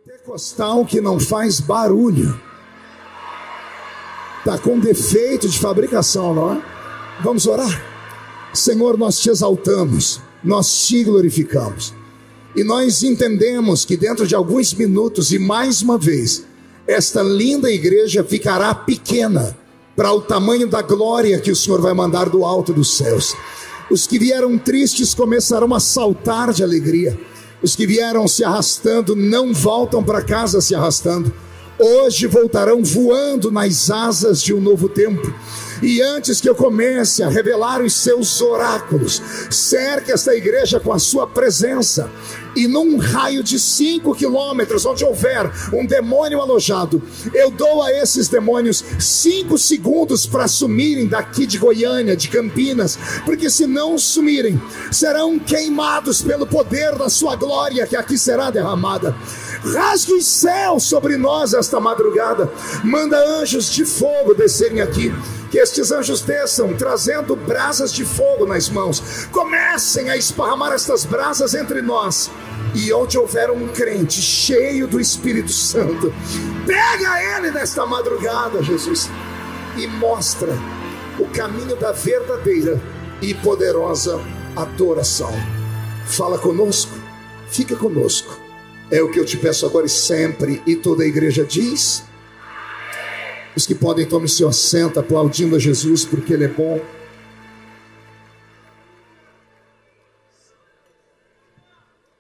Pentecostal que não faz barulho. Está com defeito de fabricação, não é? Vamos orar? Senhor, nós te exaltamos, nós te glorificamos. E nós entendemos que dentro de alguns minutos, e mais uma vez, esta linda igreja ficará pequena para o tamanho da glória que o Senhor vai mandar do alto dos céus. Os que vieram tristes começarão a saltar de alegria. Os que vieram se arrastando não voltam para casa se arrastando. Hoje voltarão voando nas asas de um novo tempo. E antes que eu comece a revelar os seus oráculos, cerque esta igreja com a sua presença. E num raio de 5 quilômetros, onde houver um demônio alojado, eu dou a esses demônios 5 segundos para sumirem daqui de Goiânia, de Campinas. Porque se não sumirem, serão queimados pelo poder da sua glória que aqui será derramada. Rasgue os céus sobre nós esta madrugada. Manda anjos de fogo descerem aqui. Que estes anjos desçam trazendo brasas de fogo nas mãos. Comecem a esparramar estas brasas entre nós. E onde houver um crente cheio do Espírito Santo, pega ele nesta madrugada, Jesus, e mostra o caminho da verdadeira e poderosa adoração. Fala conosco, fica conosco. É o que eu te peço agora e sempre. E toda a igreja diz: os que podem, tomem seu assento, aplaudindo a Jesus, porque Ele é bom.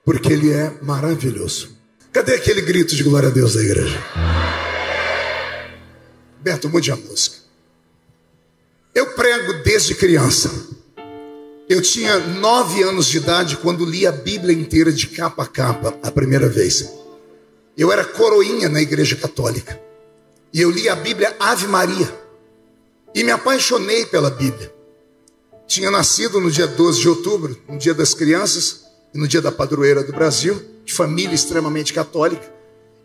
Porque Ele é maravilhoso. Cadê aquele grito de glória a Deus da igreja? Beto, mude a música. Eu prego desde criança. Eu tinha 9 anos de idade quando li a Bíblia inteira de capa a capa a primeira vez. Eu era coroinha na igreja católica. E eu li a Bíblia Ave Maria. E me apaixonei pela Bíblia. Tinha nascido no dia 12 de outubro, no dia das crianças, e no dia da padroeira do Brasil, de família extremamente católica.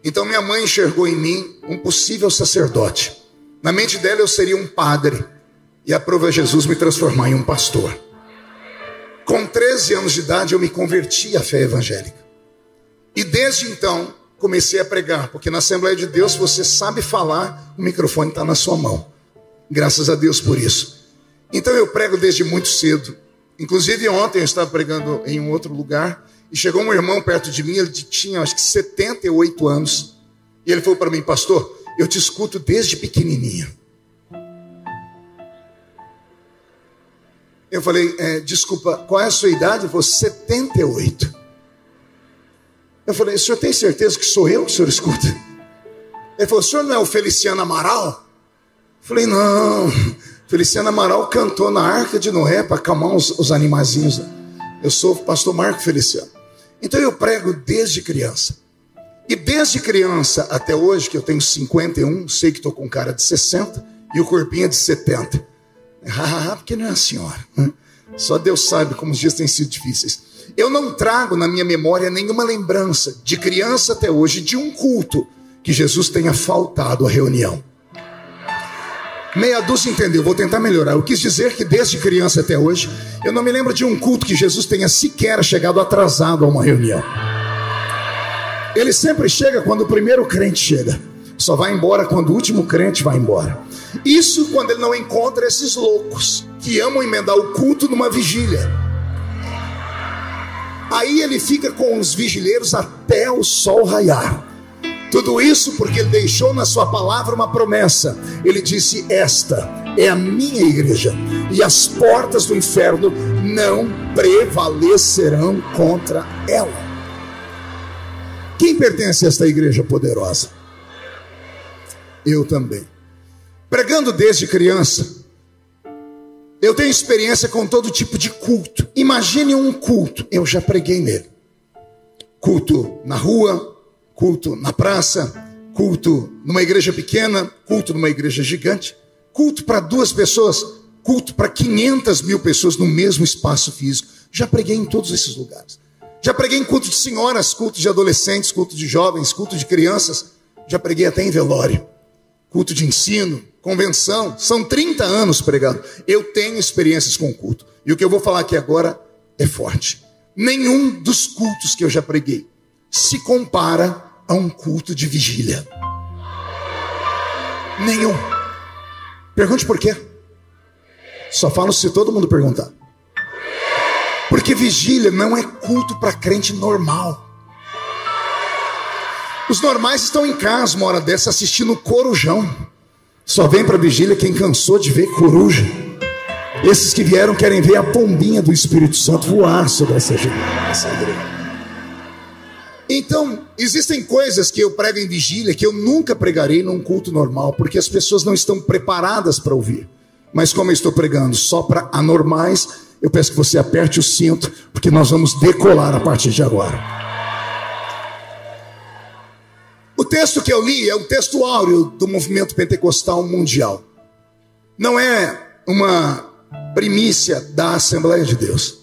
Então minha mãe enxergou em mim um possível sacerdote. Na mente dela eu seria um padre. E aprova Jesus me transformar em um pastor. Com 13 anos de idade eu me converti à fé evangélica. E desde então comecei a pregar, porque na Assembleia de Deus, se você sabe falar, o microfone está na sua mão. Graças a Deus por isso. Então eu prego desde muito cedo. Inclusive ontem eu estava pregando em um outro lugar, e chegou um irmão perto de mim, ele tinha acho que 78 anos, e ele falou para mim: pastor, eu te escuto desde pequenininho. Eu falei: desculpa, qual é a sua idade? Ele falou: 78. Eu falei: o senhor tem certeza que sou eu que o senhor escuta? Ele falou: o senhor não é o Feliciano Amaral? Eu falei: não, Feliciano Amaral cantou na Arca de Noé para acalmar os animaizinhos. Eu sou o pastor Marco Feliciano. Então eu prego desde criança. E desde criança até hoje, que eu tenho 51, sei que estou com cara de 60 e o corpinho é de 70. Porque não é a senhora. Só Deus sabe como os dias têm sido difíceis. Eu não trago na minha memória nenhuma lembrança, de criança até hoje, de um culto que Jesus tenha faltado à reunião. Meia dúzia entendeu, vou tentar melhorar. Eu quis dizer que desde criança até hoje, eu não me lembro de um culto que Jesus tenha sequer chegado atrasado a uma reunião. Ele sempre chega quando o primeiro crente chega. Só vai embora quando o último crente vai embora. Isso quando ele não encontra esses loucos que amam emendar o culto numa vigília. Aí ele fica com os vigileiros até o sol raiar. Tudo isso porque ele deixou na sua palavra uma promessa. Ele disse: esta é a minha igreja, e as portas do inferno não prevalecerão contra ela. Quem pertence a esta igreja poderosa? Eu também. Pregando desde criança, eu tenho experiência com todo tipo de culto. Imagine um culto, eu já preguei nele. Culto na rua, culto na praça, culto numa igreja pequena, culto numa igreja gigante, culto para 2 pessoas, culto para 500 mil pessoas no mesmo espaço físico. Já preguei em todos esses lugares. Já preguei em culto de senhoras, culto de adolescentes, culto de jovens, culto de crianças. Já preguei até em velório, culto de ensino, convenção. São 30 anos pregando. Eu tenho experiências com culto. E o que eu vou falar aqui agora é forte. Nenhum dos cultos que eu já preguei se compara a um culto de vigília. Nenhum. Pergunte por quê. Só falo se todo mundo perguntar. Porque vigília não é culto para crente normal. Os normais estão em casa uma hora dessa assistindo Corujão. Só vem para vigília quem cansou de ver coruja. Esses que vieram querem ver a pombinha do Espírito Santo voar sobre essa igreja. Então, existem coisas que eu prego em vigília que eu nunca pregarei num culto normal, porque as pessoas não estão preparadas para ouvir. Mas como eu estou pregando só para anormais, eu peço que você aperte o cinto, porque nós vamos decolar a partir de agora. O texto que eu li é o texto áureo do movimento pentecostal mundial. Não é uma primícia da Assembleia de Deus.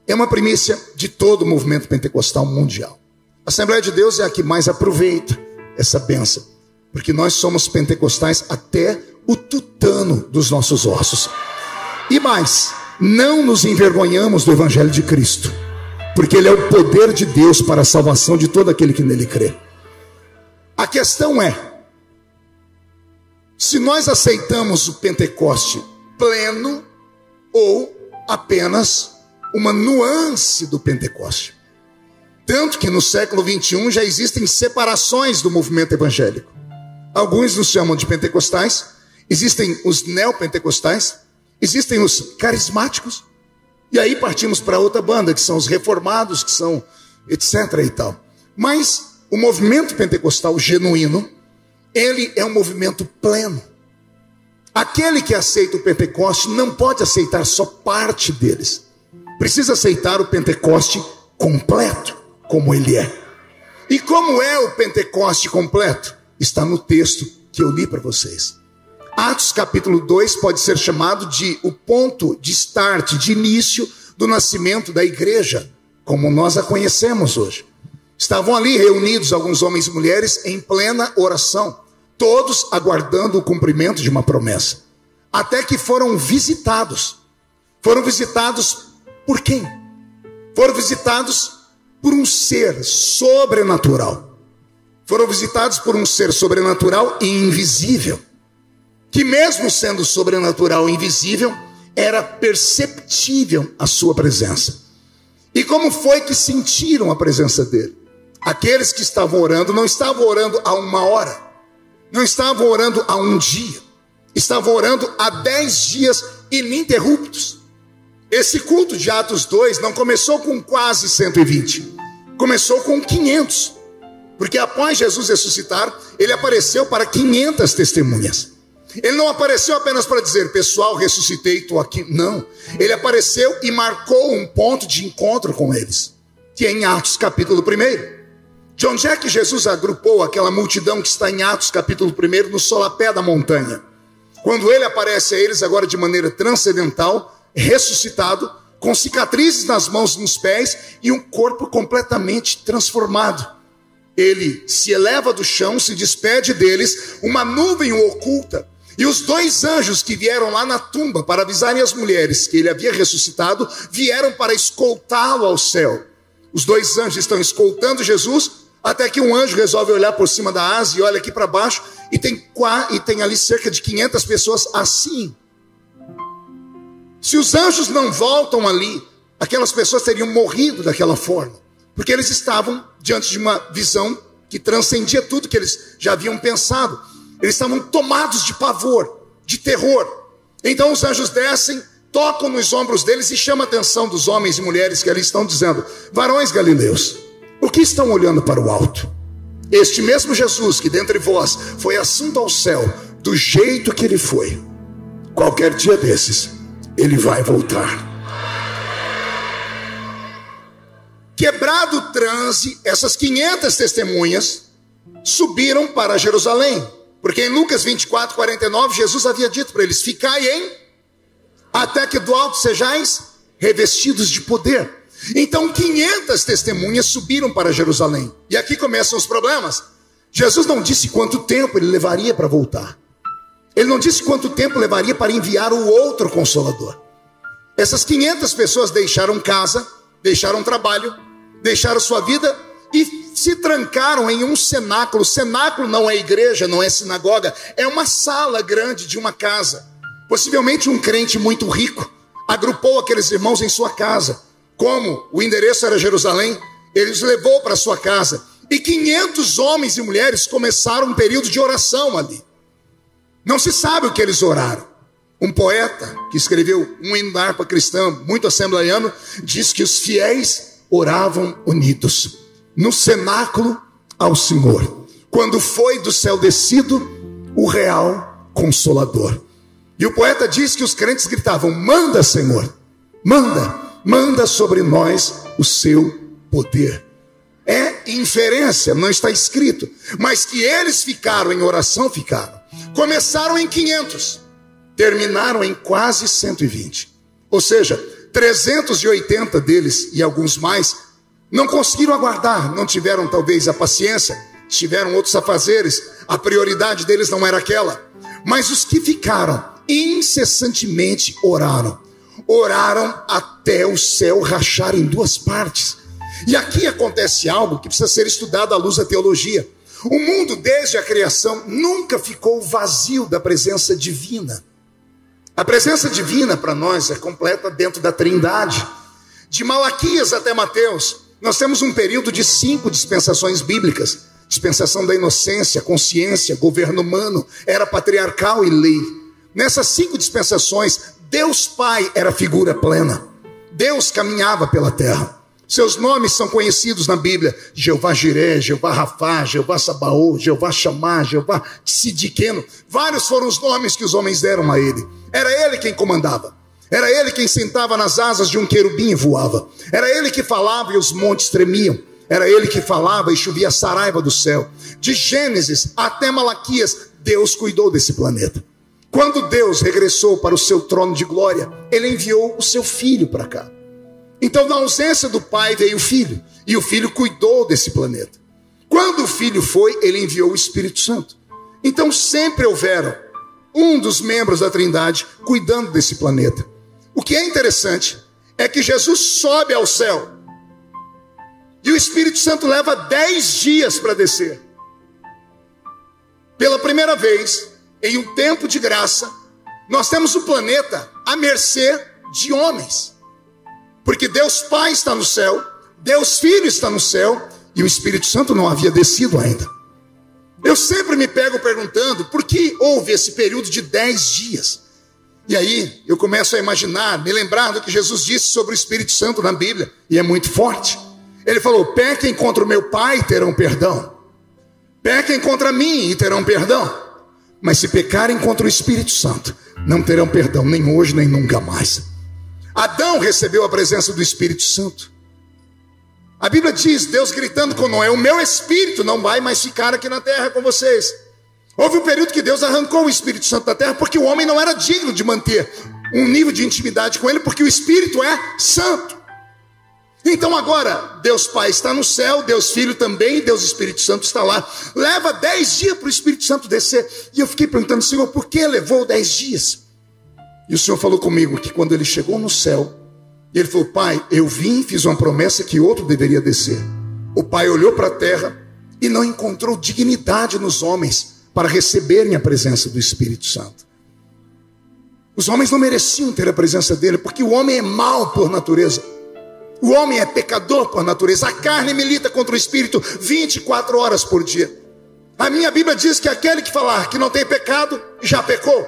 É uma primícia de todo o movimento pentecostal mundial. A Assembleia de Deus é a que mais aproveita essa bênção, porque nós somos pentecostais até o tutano dos nossos ossos. E mais, não nos envergonhamos do Evangelho de Cristo, porque ele é o poder de Deus para a salvação de todo aquele que nele crê. A questão é, se nós aceitamos o Pentecoste pleno ou apenas uma nuance do Pentecoste. Tanto que no século 21 já existem separações do movimento evangélico. Alguns nos chamam de pentecostais, existem os neopentecostais, existem os carismáticos, e aí partimos para outra banda, que são os reformados, que são etc. e tal. Mas o movimento pentecostal genuíno, ele é um movimento pleno. Aquele que aceita o Pentecoste não pode aceitar só parte deles. Precisa aceitar o Pentecoste completo, como ele é. E como é o Pentecoste completo? Está no texto que eu li para vocês. Atos capítulo 2 pode ser chamado de o ponto de start, de início do nascimento da igreja, como nós a conhecemos hoje. Estavam ali reunidos alguns homens e mulheres em plena oração, todos aguardando o cumprimento de uma promessa. Até que foram visitados. Foram visitados por quem? Foram visitados por um ser sobrenatural. Foram visitados por um ser sobrenatural e invisível, que mesmo sendo sobrenatural e invisível, era perceptível a sua presença. E como foi que sentiram a presença dele? Aqueles que estavam orando não estavam orando há uma hora, não estavam orando há um dia, estavam orando há 10 dias ininterruptos. Esse culto de Atos 2 não começou com quase 120, começou com 500, porque após Jesus ressuscitar, ele apareceu para 500 testemunhas. Ele não apareceu apenas para dizer, pessoal, ressuscitei, estou aqui. Não, ele apareceu e marcou um ponto de encontro com eles, que é em Atos capítulo 1. De onde é que Jesus agrupou aquela multidão que está em Atos capítulo 1, no solapé da montanha? Quando ele aparece a eles agora de maneira transcendental, ressuscitado, com cicatrizes nas mãos e nos pés e um corpo completamente transformado. Ele se eleva do chão, se despede deles, uma nuvem o oculta, e os 2 anjos que vieram lá na tumba para avisarem as mulheres que ele havia ressuscitado, vieram para escoltá-lo ao céu. Os 2 anjos estão escoltando Jesus, até que um anjo resolve olhar por cima da asa e olha aqui para baixo, e tem ali cerca de 500 pessoas assim. Se os anjos não voltam ali, aquelas pessoas teriam morrido daquela forma, porque eles estavam diante de uma visão que transcendia tudo que eles já haviam pensado. Eles estavam tomados de pavor, de terror. Então os anjos descem, tocam nos ombros deles e chamam a atenção dos homens e mulheres que ali estão dizendo, varões galileus, por que estão olhando para o alto? Este mesmo Jesus que dentre vós foi assunto ao céu, do jeito que ele foi, qualquer dia desses, ele vai voltar. Quebrado o transe, essas 500 testemunhas subiram para Jerusalém, porque em Lucas 24, 49, Jesus havia dito para eles, ficai até que do alto sejais revestidos de poder. Então 500 testemunhas subiram para Jerusalém, e aqui começam os problemas. Jesus não disse quanto tempo ele levaria para voltar. Ele não disse quanto tempo levaria para enviar o outro Consolador. Essas 500 pessoas deixaram casa, deixaram trabalho, deixaram sua vida e se trancaram em um cenáculo. Cenáculo não é igreja, não é sinagoga, é uma sala grande de uma casa. Possivelmente um crente muito rico agrupou aqueles irmãos em sua casa. Como o endereço era Jerusalém, ele os levou para sua casa. E 500 homens e mulheres começaram um período de oração ali. Não se sabe o que eles oraram. Um poeta que escreveu um hino da harpa cristã, muito assembleiano, diz que os fiéis oravam unidos no cenáculo ao Senhor, quando foi do céu descido o real Consolador. E o poeta diz que os crentes gritavam: manda, Senhor, manda sobre nós o seu poder. É inferência, não está escrito, mas que eles ficaram em oração, ficaram. Começaram em 500, terminaram em quase 120. Ou seja, 380 deles e alguns mais não conseguiram aguardar, não tiveram talvez a paciência, tiveram outros afazeres, a prioridade deles não era aquela. Mas os que ficaram incessantemente oraram até o céu rachar em duas partes. E aqui acontece algo que precisa ser estudado à luz da teologia. O mundo, desde a criação, nunca ficou vazio da presença divina. A presença divina para nós é completa dentro da Trindade. De Malaquias até Mateus, nós temos um período de 5 dispensações bíblicas. Dispensação da inocência, consciência, governo humano, era patriarcal e lei. Nessas 5 dispensações, Deus Pai era figura plena. Deus caminhava pela terra. Seus nomes são conhecidos na Bíblia: Jeová Jiré, Jeová Rafá, Jeová Sabaô, Jeová Chamá, Jeová Tsidikeno. Vários foram os nomes que os homens deram a ele. Era ele quem comandava. Era ele quem sentava nas asas de um querubim e voava. Era ele que falava e os montes tremiam. Era ele que falava e chovia saraiva do céu. De Gênesis até Malaquias, Deus cuidou desse planeta. Quando Deus regressou para o seu trono de glória, ele enviou o seu filho para cá. Então, na ausência do pai, veio o filho. E o filho cuidou desse planeta. Quando o filho foi, ele enviou o Espírito Santo. Então, sempre houveram um dos membros da Trindade cuidando desse planeta. O que é interessante é que Jesus sobe ao céu. E o Espírito Santo leva 10 dias para descer. Pela primeira vez, em um tempo de graça, nós temos o planeta à mercê de homens. Porque Deus Pai está no céu, Deus Filho está no céu, e o Espírito Santo não havia descido ainda. Eu sempre me pego perguntando por que houve esse período de 10 dias. E aí eu começo a imaginar, me lembrar do que Jesus disse sobre o Espírito Santo na Bíblia, e é muito forte. Ele falou: pequem contra o meu Pai e terão perdão. Pequem contra mim e terão perdão. Mas se pecarem contra o Espírito Santo, não terão perdão, nem hoje, nem nunca mais. Adão recebeu a presença do Espírito Santo. A Bíblia diz, Deus gritando com Noé: o meu Espírito não vai mais ficar aqui na terra com vocês. Houve um período que Deus arrancou o Espírito Santo da terra, porque o homem não era digno de manter um nível de intimidade com ele, porque o Espírito é santo. Então agora, Deus Pai está no céu, Deus Filho também, Deus Espírito Santo está lá. Leva 10 dias para o Espírito Santo descer. E eu fiquei perguntando: Senhor, por que levou 10 dias? E o Senhor falou comigo que quando ele chegou no céu, ele falou: Pai, eu vim, fiz uma promessa que outro deveria descer. O Pai olhou para a terra e não encontrou dignidade nos homens para receberem a presença do Espírito Santo. Os homens não mereciam ter a presença dele, porque o homem é mau por natureza. O homem é pecador por natureza. A carne milita contra o Espírito 24 horas por dia. A minha Bíblia diz que aquele que falar que não tem pecado, já pecou.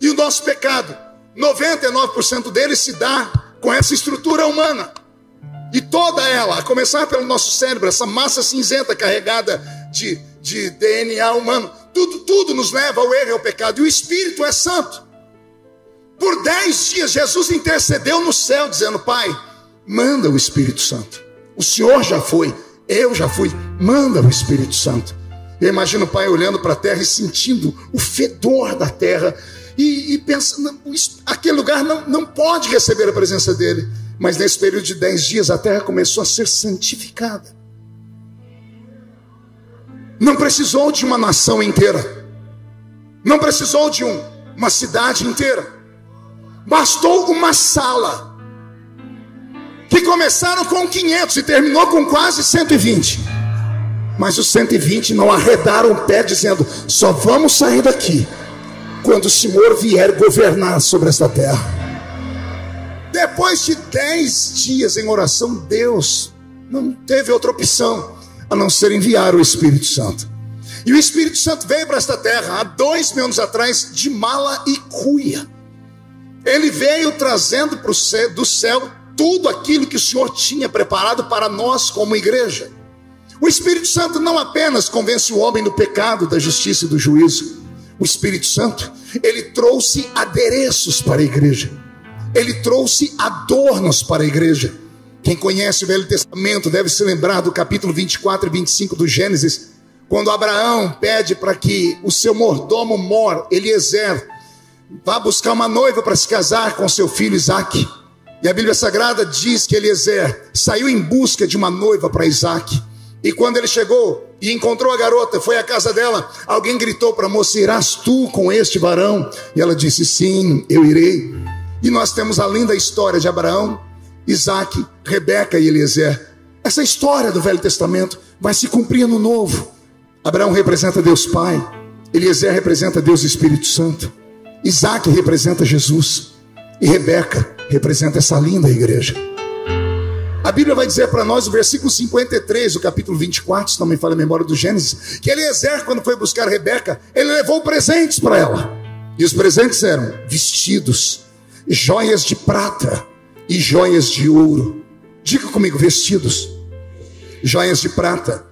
E o nosso pecado, 99% dele se dá com essa estrutura humana. E toda ela, a começar pelo nosso cérebro, essa massa cinzenta carregada de DNA humano, tudo nos leva ao erro e ao pecado. E o Espírito é santo. Por 10 dias Jesus intercedeu no céu, dizendo: Pai, manda o Espírito Santo. O Senhor já foi, eu já fui, manda o Espírito Santo. Eu imagino o Pai olhando para a terra e sentindo o fedor da terra, e pensando: aquele lugar não pode receber a presença dele. Mas nesse período de 10 dias a terra começou a ser santificada. Não precisou de uma nação inteira, não precisou de uma cidade inteira, bastou uma sala, que começaram com 500 e terminou com quase 120. Mas os 120 não arredaram o pé, dizendo: só vamos sair daqui quando o Senhor vier governar sobre esta terra. Depois de 10 dias em oração, Deus não teve outra opção a não ser enviar o Espírito Santo. E o Espírito Santo veio para esta terra há 2000 anos atrás, de mala e cuia. Ele veio trazendo do céu tudo aquilo que o Senhor tinha preparado para nós como igreja. O Espírito Santo não apenas convence o homem do pecado, da justiça e do juízo. O Espírito Santo, ele trouxe adereços para a igreja. Ele trouxe adornos para a igreja. Quem conhece o Velho Testamento deve se lembrar do capítulo 24 e 25 do Gênesis, quando Abraão pede para que o seu mordomo mor, Eliezer, vá buscar uma noiva para se casar com seu filho Isaque. E a Bíblia Sagrada diz que Eliezer saiu em busca de uma noiva para Isaque. E quando ele chegou e encontrou a garota, foi à casa dela, alguém gritou para a moça: irás tu com este varão? E ela disse: sim, eu irei. E nós temos a linda história de Abraão, Isaque, Rebeca e Eliezer. Essa história do Velho Testamento vai se cumprir no Novo. Abraão representa Deus Pai, Eliezer representa Deus Espírito Santo, Isaque representa Jesus e Rebeca representa essa linda igreja. A Bíblia vai dizer para nós, o versículo 53 do capítulo 24, se não me falha a memória do Gênesis, que Eliezer, quando foi buscar Rebeca, ele levou presentes para ela. E os presentes eram vestidos, joias de prata e joias de ouro. Diga comigo: vestidos, joias de prata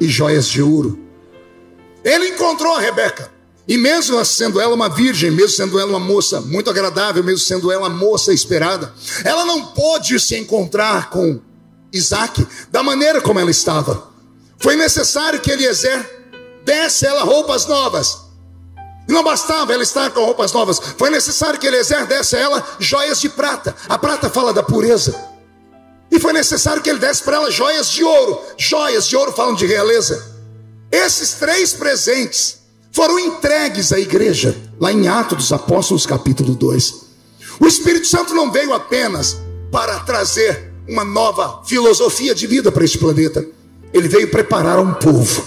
e joias de ouro. Ele encontrou a Rebeca, e mesmo sendo ela uma virgem, mesmo sendo ela uma moça muito agradável, mesmo sendo ela uma moça esperada, ela não pôde se encontrar com Isaque da maneira como ela estava. Foi necessário que Eliezer desse ela roupas novas. E não bastava ela estar com roupas novas, foi necessário que Eliezer desse a ela joias de prata. A prata fala da pureza. E foi necessário que ele desse para ela joias de ouro. Joias de ouro falam de realeza. Esses 3 presentes foram entregues à igreja, lá em Atos dos Apóstolos capítulo 2. O Espírito Santo não veio apenas para trazer uma nova filosofia de vida para este planeta. Ele veio preparar um povo.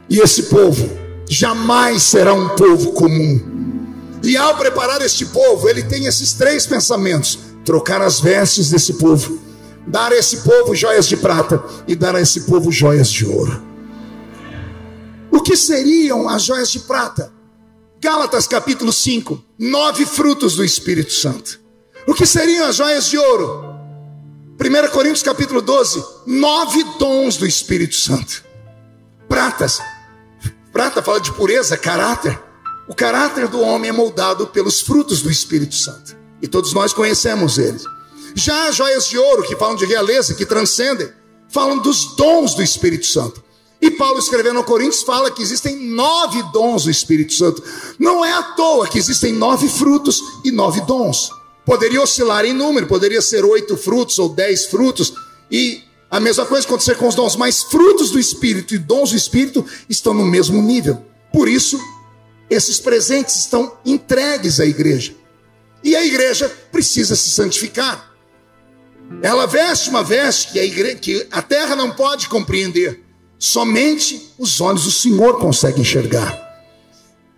E esse povo jamais será um povo comum. E ao preparar este povo, ele tem esses 3 pensamentos: trocar as vestes desse povo, dar a esse povo joias de prata e dar a esse povo joias de ouro. O que seriam as joias de prata? Gálatas capítulo 5, 9 frutos do Espírito Santo. O que seriam as joias de ouro? 1 Coríntios capítulo 12, 9 dons do Espírito Santo. Prata fala de pureza, caráter. O caráter do homem é moldado pelos frutos do Espírito Santo, e todos nós conhecemos eles. Já as joias de ouro, que falam de realeza, que transcendem, falam dos dons do Espírito Santo. E Paulo, escrevendo ao Coríntios, fala que existem 9 dons do Espírito Santo. Não é à toa que existem 9 frutos e 9 dons. Poderia oscilar em número, poderia ser 8 frutos ou 10 frutos, e a mesma coisa acontecer com os dons, mas frutos do Espírito e dons do Espírito estão no mesmo nível. Por isso, esses presentes estão entregues à igreja. E a igreja precisa se santificar. Ela veste uma veste que a terra não pode compreender. Somente os olhos do Senhor conseguem enxergar.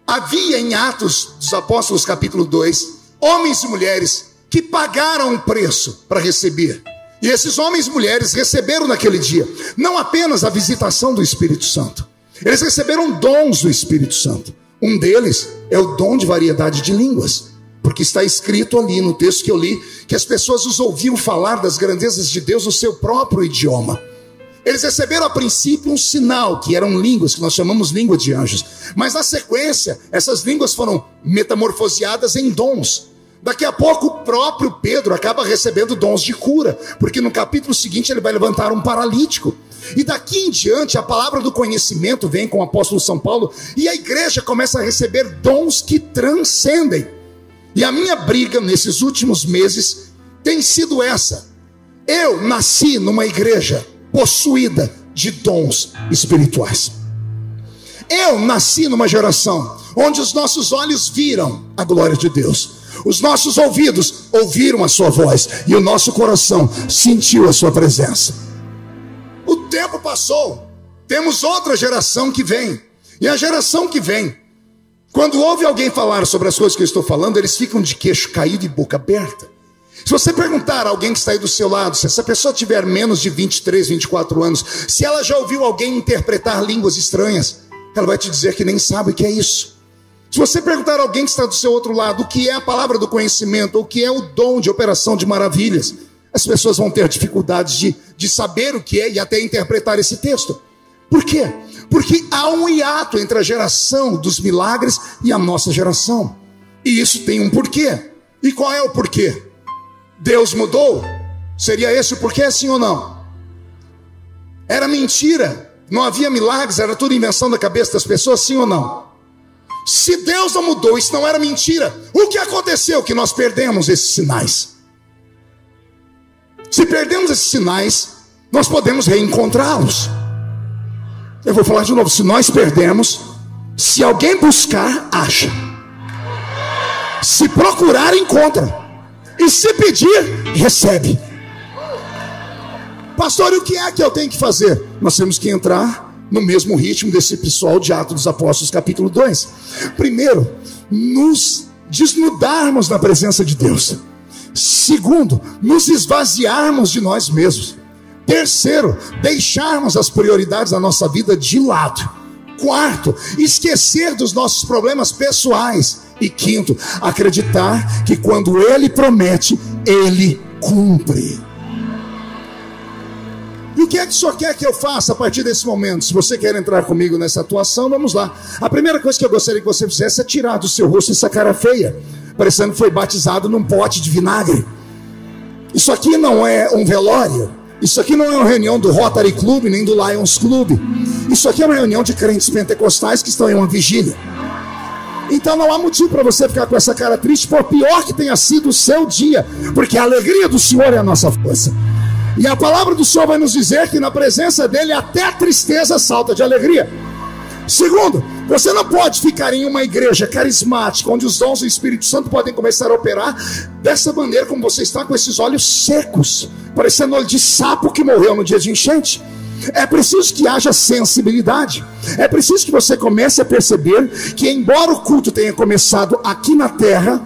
Havia em Atos dos Apóstolos capítulo 2, homens e mulheres que pagaram um preço para receber. E esses homens e mulheres receberam naquele dia não apenas a visitação do Espírito Santo, eles receberam dons do Espírito Santo. Um deles é o dom de variedade de línguas, porque está escrito ali no texto que eu li, que as pessoas os ouviam falar das grandezas de Deus no seu próprio idioma. Eles receberam a princípio um sinal, que eram línguas, que nós chamamos língua de anjos, mas na sequência essas línguas foram metamorfoseadas em dons. Daqui a pouco o próprio Pedro acaba recebendo dons de cura, porque no capítulo seguinte ele vai levantar um paralítico. E daqui em diante a palavra do conhecimento vem com o apóstolo São Paulo, e a igreja começa a receber dons que transcendem. E a minha briga nesses últimos meses tem sido essa: eu nasci numa igreja possuída de dons espirituais. Eu nasci numa geração onde os nossos olhos viram a glória de Deus, os nossos ouvidos ouviram a sua voz e o nosso coração sentiu a sua presença. O tempo passou temos outra geração que vem. E a geração que vem, quando ouve alguém falar sobre as coisas que eu estou falando, eles ficam de queixo caído e boca aberta. Se você perguntar a alguém que está aí do seu lado, se essa pessoa tiver menos de 23, 24 anos, se ela já ouviu alguém interpretar línguas estranhas, ela vai te dizer que nem sabe o que é isso. Se você perguntar a alguém que está do seu outro lado o que é a palavra do conhecimento, o que é o dom de operação de maravilhas, as pessoas vão ter dificuldades de saber o que é e até interpretar esse texto. Por quê? Porque há um hiato entre a geração dos milagres e a nossa geração. E isso tem um porquê. E qual é o porquê? Deus mudou? Seria esse o porquê, sim ou não? Era mentira, não havia milagres, era tudo invenção da cabeça das pessoas, sim ou não? Se Deus não mudou, isso não era mentira, o que aconteceu? Que nós perdemos esses sinais. Se perdemos esses sinais, nós podemos reencontrá-los. Eu vou falar de novo, se nós perdemos, se alguém buscar, acha. Se procurar, encontra. E se pedir, recebe. Pastor, e o que é que eu tenho que fazer? Nós temos que entrar no mesmo ritmo desse pessoal de Atos dos Apóstolos, capítulo 2. Primeiro, nos desnudarmos na presença de Deus. Segundo, nos esvaziarmos de nós mesmos. Terceiro, deixarmos as prioridades da nossa vida de lado. Quarto, esquecer dos nossos problemas pessoais. E quinto, acreditar que quando Ele promete, Ele cumpre. E o que é que o Senhor quer que eu faça a partir desse momento? Se você quer entrar comigo nessa atuação, vamos lá. A primeira coisa que eu gostaria que você fizesse é tirar do seu rosto essa cara feia, parecendo que foi batizado num pote de vinagre. Isso aqui não é um velório. Isso aqui não é uma reunião do Rotary Club, nem do Lions Club. Isso aqui é uma reunião de crentes pentecostais que estão em uma vigília. Então não há motivo para você ficar com essa cara triste, por pior que tenha sido o seu dia, porque a alegria do Senhor é a nossa força. E a palavra do Senhor vai nos dizer que na presença dele até a tristeza salta de alegria. Segundo, você não pode ficar em uma igreja carismática, onde os dons do Espírito Santo podem começar a operar dessa maneira como você está, com esses olhos secos, parecendo olho de sapo que morreu no dia de enchente. É preciso que haja sensibilidade. É preciso que você comece a perceber que, embora o culto tenha começado aqui na terra,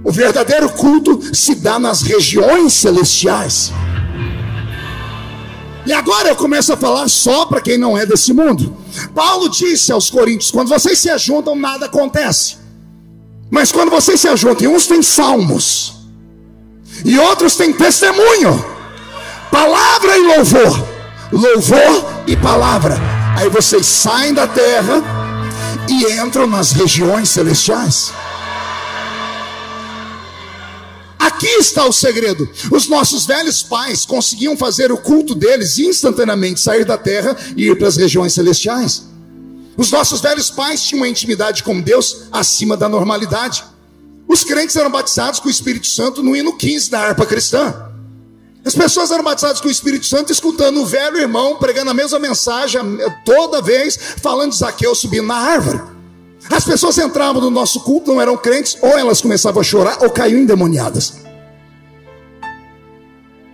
o verdadeiro culto se dá nas regiões celestiais. E agora eu começo a falar só para quem não é desse mundo. Paulo disse aos Coríntios: quando vocês se ajuntam, nada acontece. Mas quando vocês se ajuntam, uns têm salmos e outros têm testemunho, palavra e louvor, louvor e palavra. Aí vocês saem da terra e entram nas regiões celestiais. Aqui está o segredo. Os nossos velhos pais conseguiam fazer o culto deles instantaneamente, sair da terra e ir para as regiões celestiais. Os nossos velhos pais tinham uma intimidade com Deus acima da normalidade. Os crentes eram batizados com o Espírito Santo no hino 15 da harpa cristã. As pessoas eram batizadas com o Espírito Santo escutando o velho irmão pregando a mesma mensagem toda vez, falando de Zaqueu subindo na árvore. As pessoas entravam no nosso culto, não eram crentes, ou elas começavam a chorar ou caíam endemoniadas.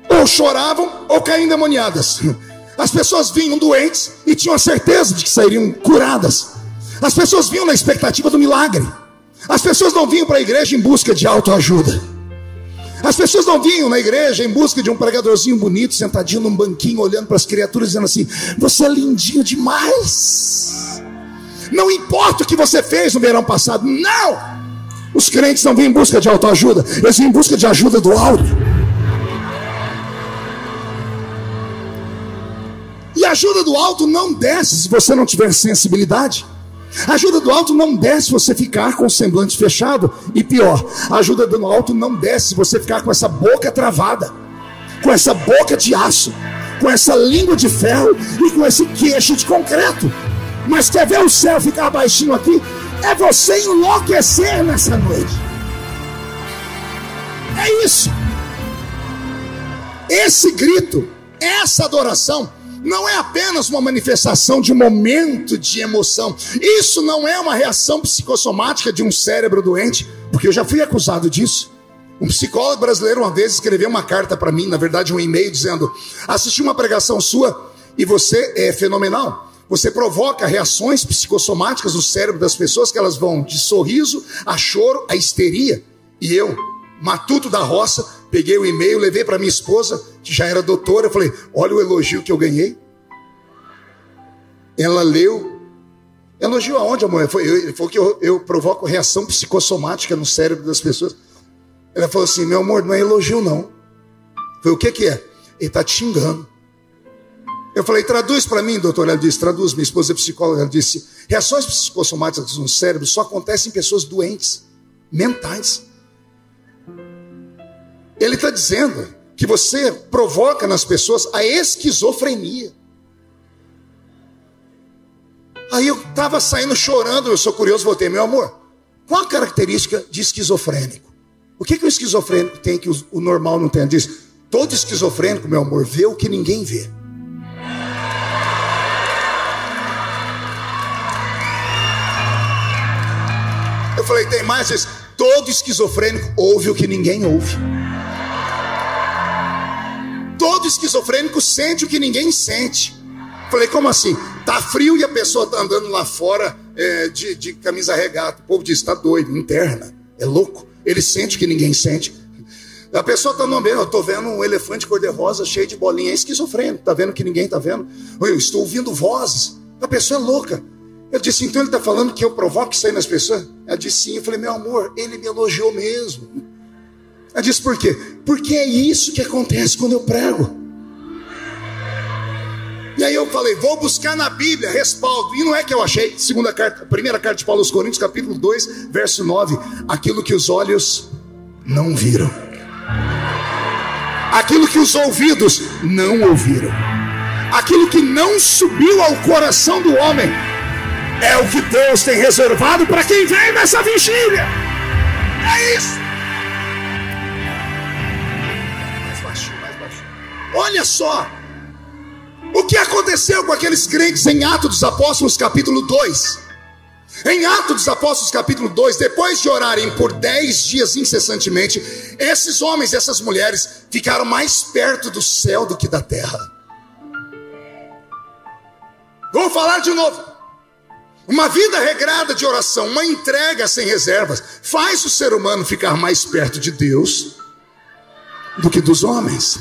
Ou choravam ou caíam endemoniadas. As pessoas vinham doentes e tinham a certeza de que sairiam curadas. As pessoas vinham na expectativa do milagre. As pessoas não vinham para a igreja em busca de autoajuda. As pessoas não vinham na igreja em busca de um pregadorzinho bonito, sentadinho num banquinho, olhando para as criaturas, dizendo assim: você é lindinho demais. Não importa o que você fez no verão passado. Não! Os crentes não vêm em busca de autoajuda, eles vêm em busca de ajuda do alto. E a ajuda do alto não desce se você não tiver sensibilidade. A ajuda do alto não desce se você ficar com o semblante fechado. E pior, a ajuda do alto não desce se você ficar com essa boca travada, com essa boca de aço, com essa língua de ferro e com esse queixo de concreto. Mas quer ver o céu ficar baixinho aqui? É você enlouquecer nessa noite. É isso. Esse grito, essa adoração, não é apenas uma manifestação de um momento de emoção. Isso não é uma reação psicossomática de um cérebro doente, porque eu já fui acusado disso. Um psicólogo brasileiro uma vez escreveu uma carta para mim, na verdade um e-mail, dizendo: assisti uma pregação sua e você é fenomenal. Você provoca reações psicossomáticas no cérebro das pessoas, que elas vão de sorriso a choro, a histeria. E eu, matuto da roça, peguei o e-mail, levei para minha esposa, que já era doutora, eu falei, olha o elogio que eu ganhei. Ela leu. Elogio aonde, amor? Ele falou que eu provoco reação psicossomática no cérebro das pessoas. Ela falou assim, meu amor, não é elogio não. Eu falei, o que é? Ele está te xingando. Eu falei, traduz para mim, doutor. Ela disse, traduz. Minha esposa é psicóloga. Ela disse, reações psicossomáticas no cérebro só acontecem em pessoas doentes, mentais. Ele está dizendo que você provoca nas pessoas a esquizofrenia. Aí eu estava saindo chorando, eu sou curioso, voltei, meu amor, qual a característica de esquizofrênico? O que o esquizofrênico tem que o normal não tem? Ele diz, todo esquizofrênico, meu amor, vê o que ninguém vê. Eu falei, tem mais isso. Todo esquizofrênico ouve o que ninguém ouve. Todo esquizofrênico sente o que ninguém sente. Eu falei, como assim? Tá frio e a pessoa tá andando lá fora de camisa regata. O povo diz, tá doido, interna, é louco. Ele sente o que ninguém sente. A pessoa tá no ambiente, eu tô vendo um elefante cor-de-rosa cheio de bolinha, é esquizofrênico, tá vendo o que ninguém tá vendo. Eu estou ouvindo vozes, a pessoa é louca. Eu disse, então ele está falando que eu provoco isso aí nas pessoas? Ela disse, sim. Eu falei, meu amor, ele me elogiou mesmo. Ela disse, por quê? Porque é isso que acontece quando eu prego. E aí eu falei, vou buscar na Bíblia respaldo. E não é que eu achei, primeira carta de Paulo aos Coríntios, capítulo 2, verso 9. Aquilo que os olhos não viram, aquilo que os ouvidos não ouviram, aquilo que não subiu ao coração do homem, é o que Deus tem reservado para quem vem nessa vigília. É isso. Mais baixinho, mais baixinho. Olha só o que aconteceu com aqueles crentes em Atos dos Apóstolos capítulo 2. Em Atos dos Apóstolos capítulo 2, depois de orarem por 10 dias incessantemente, esses homens e essas mulheres ficaram mais perto do céu do que da terra. Vou falar de novo. Uma vida regrada de oração, uma entrega sem reservas, faz o ser humano ficar mais perto de Deus do que dos homens.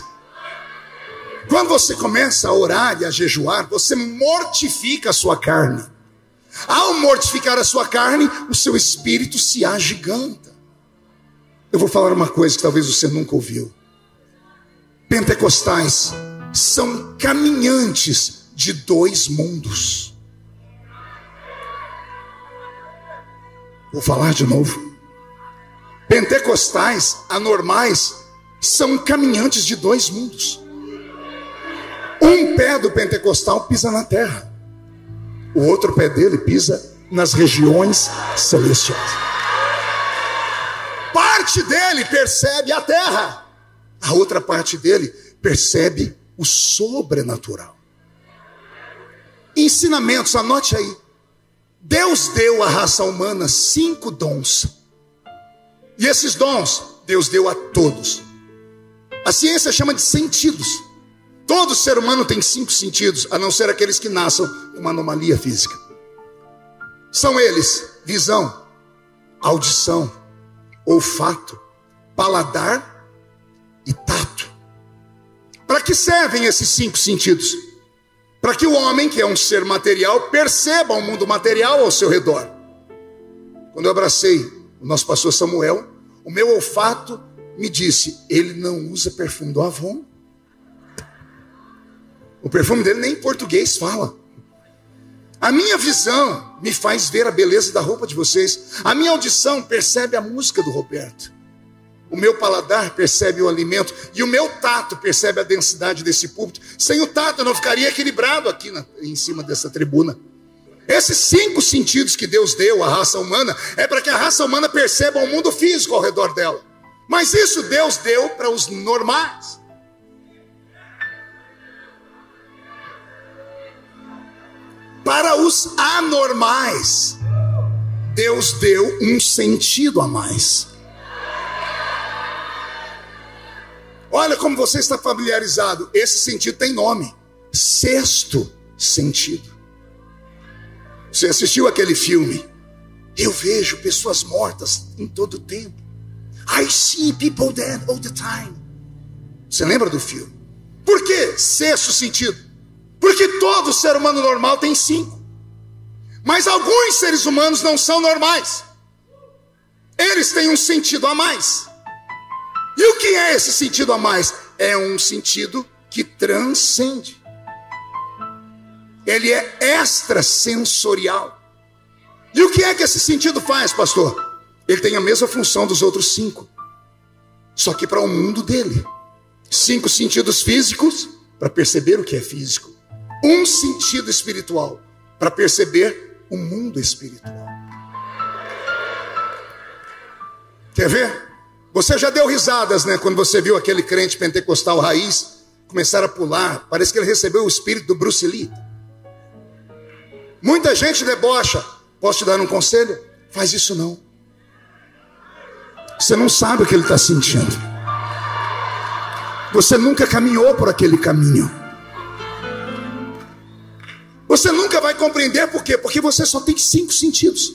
Quando você começa a orar e a jejuar, você mortifica a sua carne. Ao mortificar a sua carne, o seu espírito se agiganta. Eu vou falar uma coisa que talvez você nunca ouviu. Pentecostais são caminhantes de dois mundos. Vou falar de novo. Pentecostais anormais são caminhantes de dois mundos. Um pé do pentecostal pisa na terra, o outro pé dele pisa nas regiões celestiais. Parte dele percebe a terra, a outra parte dele percebe o sobrenatural. Ensinamentos, anote aí. Deus deu à raça humana 5 dons. E esses dons, Deus deu a todos. A ciência chama de sentidos. Todo ser humano tem 5 sentidos, a não ser aqueles que nasçam com uma anomalia física. São eles: visão, audição, olfato, paladar e tato. Para que servem esses 5 sentidos? Para que o homem, que é um ser material, perceba o mundo material ao seu redor. Quando eu abracei o nosso pastor Samuel, o meu olfato me disse, ele não usa perfume do Avon. O perfume dele nem em português fala. A minha visão me faz ver a beleza da roupa de vocês. A minha audição percebe a música do Roberto. O meu paladar percebe o alimento. E o meu tato percebe a densidade desse púlpito. Sem o tato eu não ficaria equilibrado aqui em cima dessa tribuna. Esses 5 sentidos que Deus deu à raça humana é para que a raça humana perceba o mundo físico ao redor dela. Mas isso Deus deu para os normais. Para os anormais, Deus deu um sentido a mais. Olha como você está familiarizado. Esse sentido tem nome: sexto sentido. Você assistiu aquele filme? Eu vejo pessoas mortas em todo o tempo. I see people dead all the time. Você lembra do filme? Por que sexto sentido? Porque todo ser humano normal tem 5. Mas alguns seres humanos não são normais. Eles têm um sentido a mais. E o que é esse sentido a mais? É um sentido que transcende. Ele é extrasensorial. E o que é que esse sentido faz, pastor? Ele tem a mesma função dos outros 5, só que para o mundo dele. 5 sentidos físicos, para perceber o que é físico. 1 sentido espiritual, para perceber o mundo espiritual. Quer ver? Você já deu risadas, né? Quando você viu aquele crente pentecostal raiz começar a pular. Parece que ele recebeu o espírito do Bruce Lee. Muita gente debocha. Posso te dar um conselho? Faz isso não. Você não sabe o que ele está sentindo. Você nunca caminhou por aquele caminho. Você nunca vai compreender por quê? Porque você só tem 5 sentidos.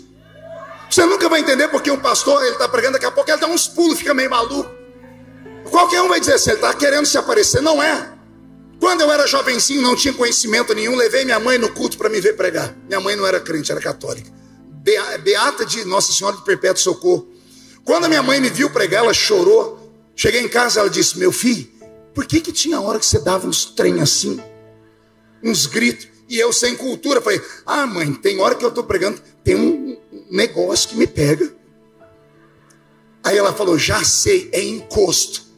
Você nunca vai entender porque um pastor, ele está pregando, daqui a pouco ele dá uns pulos, fica meio maluco. Qualquer um vai dizer assim, ele está querendo se aparecer. Não é. Quando eu era jovenzinho, não tinha conhecimento nenhum, levei minha mãe no culto para me ver pregar. Minha mãe não era crente, era católica. Beata de Nossa Senhora do Perpétuo Socorro. Quando a minha mãe me viu pregar, ela chorou. Cheguei em casa, ela disse, meu filho, por que tinha hora que você dava uns trem assim? Uns gritos. E eu sem cultura, falei, mãe, tem hora que eu estou pregando, tem um negócio que me pega. Aí ela falou, já sei, é encosto.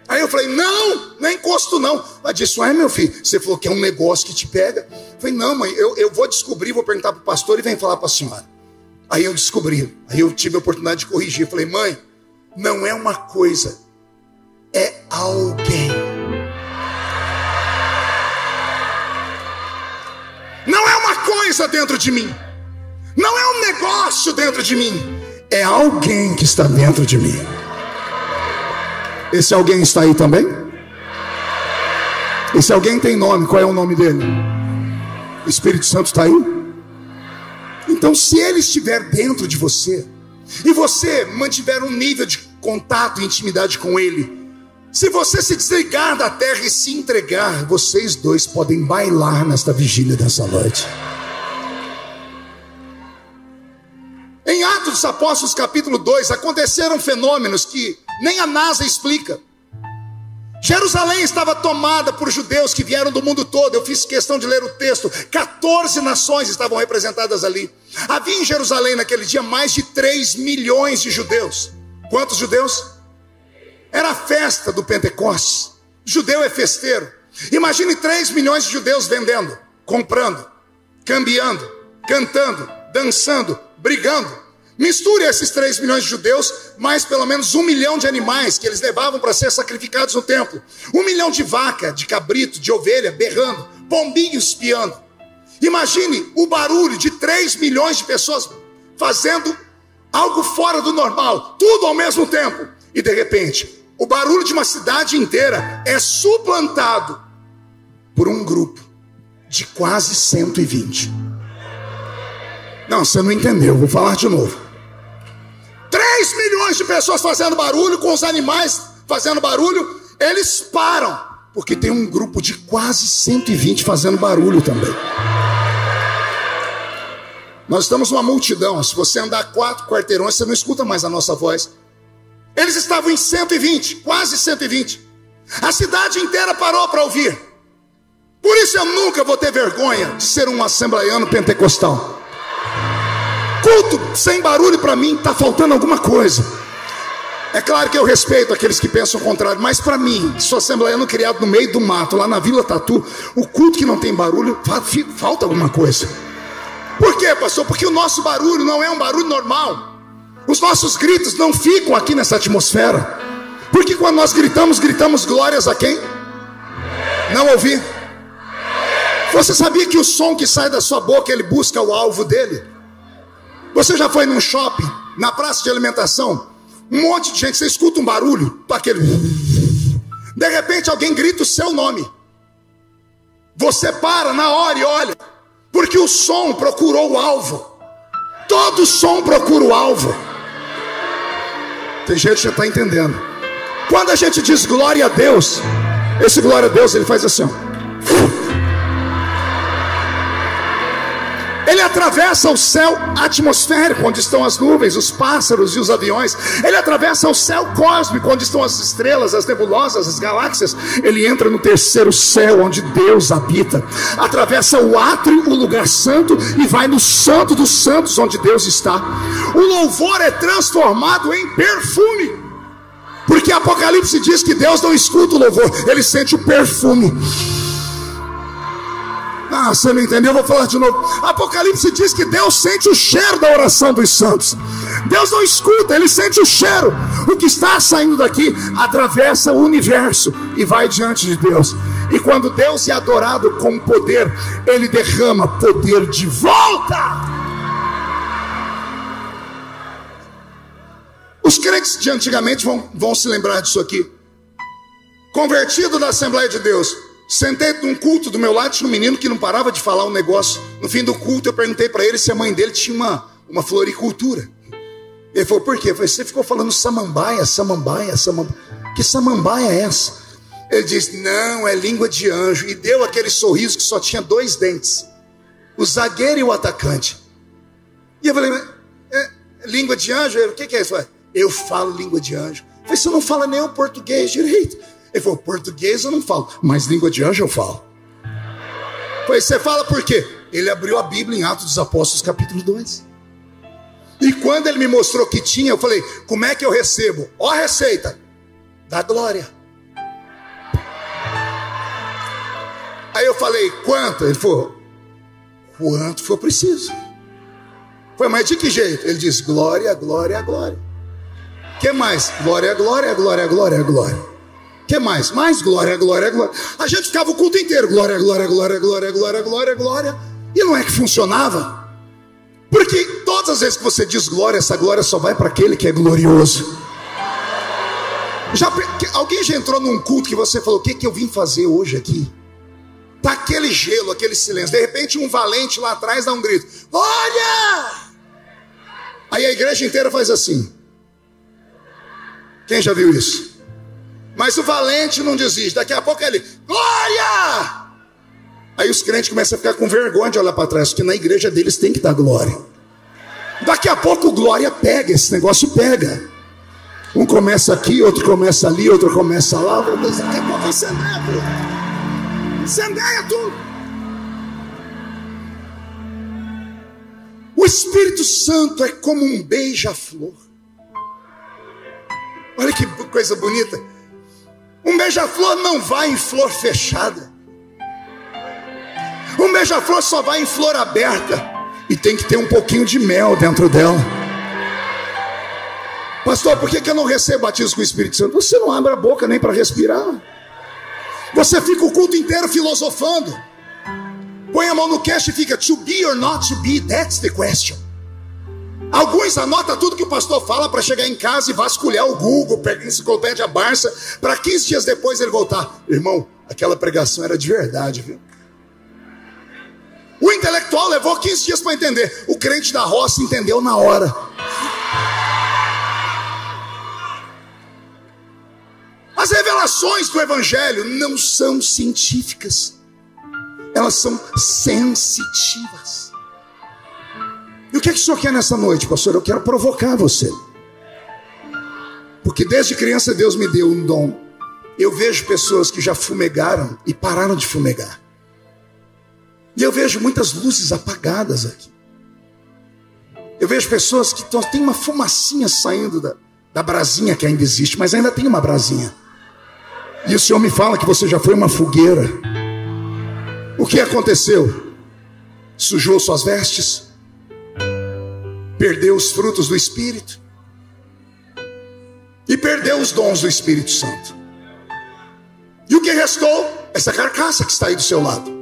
Aí eu falei, não é encosto não. Ela disse, meu filho, você falou que é um negócio que te pega. Eu falei, não mãe, eu vou descobrir, vou perguntar para o pastor e vem falar para a senhora. Aí eu descobri, aí eu tive a oportunidade de corrigir. Eu falei, mãe, não é uma coisa, é alguém. Não é uma coisa dentro de mim. Não é um negócio dentro de mim. É alguém que está dentro de mim. Esse alguém está aí também? Esse alguém tem nome. Qual é o nome dele? O Espírito Santo está aí? Então, se ele estiver dentro de você, e você mantiver um nível de contato e intimidade com ele, se você se desligar da terra e se entregar, vocês dois podem bailar nesta vigília dessa noite. Em Atos dos Apóstolos capítulo 2, aconteceram fenômenos que nem a NASA explica. Jerusalém estava tomada por judeus que vieram do mundo todo. Eu fiz questão de ler o texto. 14 nações estavam representadas ali. Havia em Jerusalém naquele dia mais de 3 milhões de judeus. Quantos judeus? Era a festa do Pentecostes. Judeu é festeiro. Imagine 3 milhões de judeus vendendo, comprando, cambiando, cantando, dançando, brigando. Misture esses 3 milhões de judeus, mais pelo menos 1 milhão de animais que eles levavam para ser sacrificados no templo. 1 milhão de vaca, de cabrito, de ovelha, berrando, pombinhos piando. Imagine o barulho de 3 milhões de pessoas fazendo algo fora do normal, tudo ao mesmo tempo. E de repente, o barulho de uma cidade inteira é suplantado por um grupo de quase 120. Não, você não entendeu, vou falar de novo. 3 milhões de pessoas fazendo barulho, com os animais fazendo barulho, eles param, porque tem um grupo de quase 120 fazendo barulho também. Nós estamos numa multidão, se você andar 4 quarteirões, você não escuta mais a nossa voz. Eles estavam em 120, quase 120. A cidade inteira parou para ouvir. Por isso eu nunca vou ter vergonha de ser um assembleiano pentecostal. Culto sem barulho para mim está faltando alguma coisa. É claro que eu respeito aqueles que pensam o contrário, mas para mim, que sou assembleiano criado no meio do mato, lá na Vila Tatu, o culto que não tem barulho, falta alguma coisa. Por quê, pastor? Porque o nosso barulho não é um barulho normal. Os nossos gritos não ficam aqui nessa atmosfera. Porque quando nós gritamos, gritamos glórias a quem? Não ouvi. Você sabia que o som que sai da sua boca, ele busca o alvo dele? Você já foi num shopping, na praça de alimentação, um monte de gente, você escuta um barulho, aquele... De repente alguém grita o seu nome. Você para na hora e olha, porque o som procurou o alvo. Todo som procura o alvo. Tem gente que já está entendendo. Quando a gente diz glória a Deus, esse glória a Deus, ele faz assim, ó. Ele atravessa o céu atmosférico, onde estão as nuvens, os pássaros e os aviões. Ele atravessa o céu cósmico, onde estão as estrelas, as nebulosas, as galáxias. Ele entra no terceiro céu, onde Deus habita. Atravessa o átrio, o lugar santo, e vai no santo dos santos, onde Deus está. O louvor é transformado em perfume, porque Apocalipse diz que Deus não escuta o louvor, ele sente o perfume. Ah, você não entendeu? Eu vou falar de novo. Apocalipse diz que Deus sente o cheiro da oração dos santos. Deus não escuta, ele sente o cheiro. O que está saindo daqui atravessa o universo e vai diante de Deus. E quando Deus é adorado com poder, ele derrama poder de volta. Os crentes de antigamente vão se lembrar disso aqui. Convertido da Assembleia de Deus, sentei num culto do meu lado, tinha um menino que não parava de falar um negócio. No fim do culto eu perguntei para ele se a mãe dele tinha uma floricultura. Ele falou, por quê? Eu falei, você ficou falando samambaia. Que samambaia é essa? Ele disse, não, é língua de anjo. E deu aquele sorriso que só tinha 2 dentes, o zagueiro e o atacante. E eu falei, língua de anjo? O que é isso? Eu falo língua de anjo. Eu falei, você não fala nem o português direito. Ele falou, português eu não falo, mas língua de anjo eu falo. Eu falei, você fala por quê? Ele abriu a Bíblia em Atos dos Apóstolos, capítulo 2. E quando ele me mostrou que tinha, eu falei, como é que eu recebo? Ó a receita, da glória. Aí eu falei, quanto? Ele falou, quanto for preciso. Foi, mas de que jeito? Ele disse, glória, glória, glória. Que mais? Glória, glória, glória, glória, glória. Que mais? Mais glória, glória, glória. A gente ficava o culto inteiro, glória, glória, glória, glória, glória, glória, glória. E não é que funcionava? Porque todas as vezes que você diz glória, essa glória só vai para aquele que é glorioso. Alguém já entrou num culto que você falou, o que eu vim fazer hoje aqui? Tá aquele gelo, aquele silêncio. De repente um valente lá atrás dá um grito, olha! Aí a igreja inteira faz assim. Quem já viu isso? Mas o valente não desiste. Daqui a pouco ele, glória! Aí os crentes começam a ficar com vergonha de olhar para trás, porque na igreja deles tem que dar glória. Daqui a pouco glória pega, esse negócio pega. Um começa aqui, outro começa ali, outro começa lá. Daqui a pouco incendeia tudo. Incendeia tudo. O Espírito Santo é como um beija-flor. Olha que coisa bonita. Um beija-flor não vai em flor fechada. Um beija-flor só vai em flor aberta. E tem que ter um pouquinho de mel dentro dela. Pastor, por que eu não recebo batismo com o Espírito Santo? Você não abre a boca nem para respirar. Você fica o culto inteiro filosofando. Põe a mão no queixo e fica, to be or not to be, that's the question. Alguns anotam tudo que o pastor fala para chegar em casa e vasculhar o Google, pegar a enciclopédia Barça, para 15 dias depois ele voltar. Irmão, aquela pregação era de verdade, viu? O intelectual levou 15 dias para entender. O crente da roça entendeu na hora. As revelações do Evangelho não são científicas. Elas são sensitivas. E o que é que o senhor quer nessa noite, pastor? Eu quero provocar você. Porque desde criança Deus me deu um dom. Eu vejo pessoas que já fumegaram e pararam de fumegar. E eu vejo muitas luzes apagadas aqui. Eu vejo pessoas que tem uma fumacinha saindo da brasinha que ainda existe, mas ainda tem uma brasinha. E o Senhor me fala que você já foi uma fogueira. O que aconteceu? Sujou suas vestes, perdeu os frutos do Espírito e perdeu os dons do Espírito Santo. E o que restou? Essa carcaça que está aí do seu lado.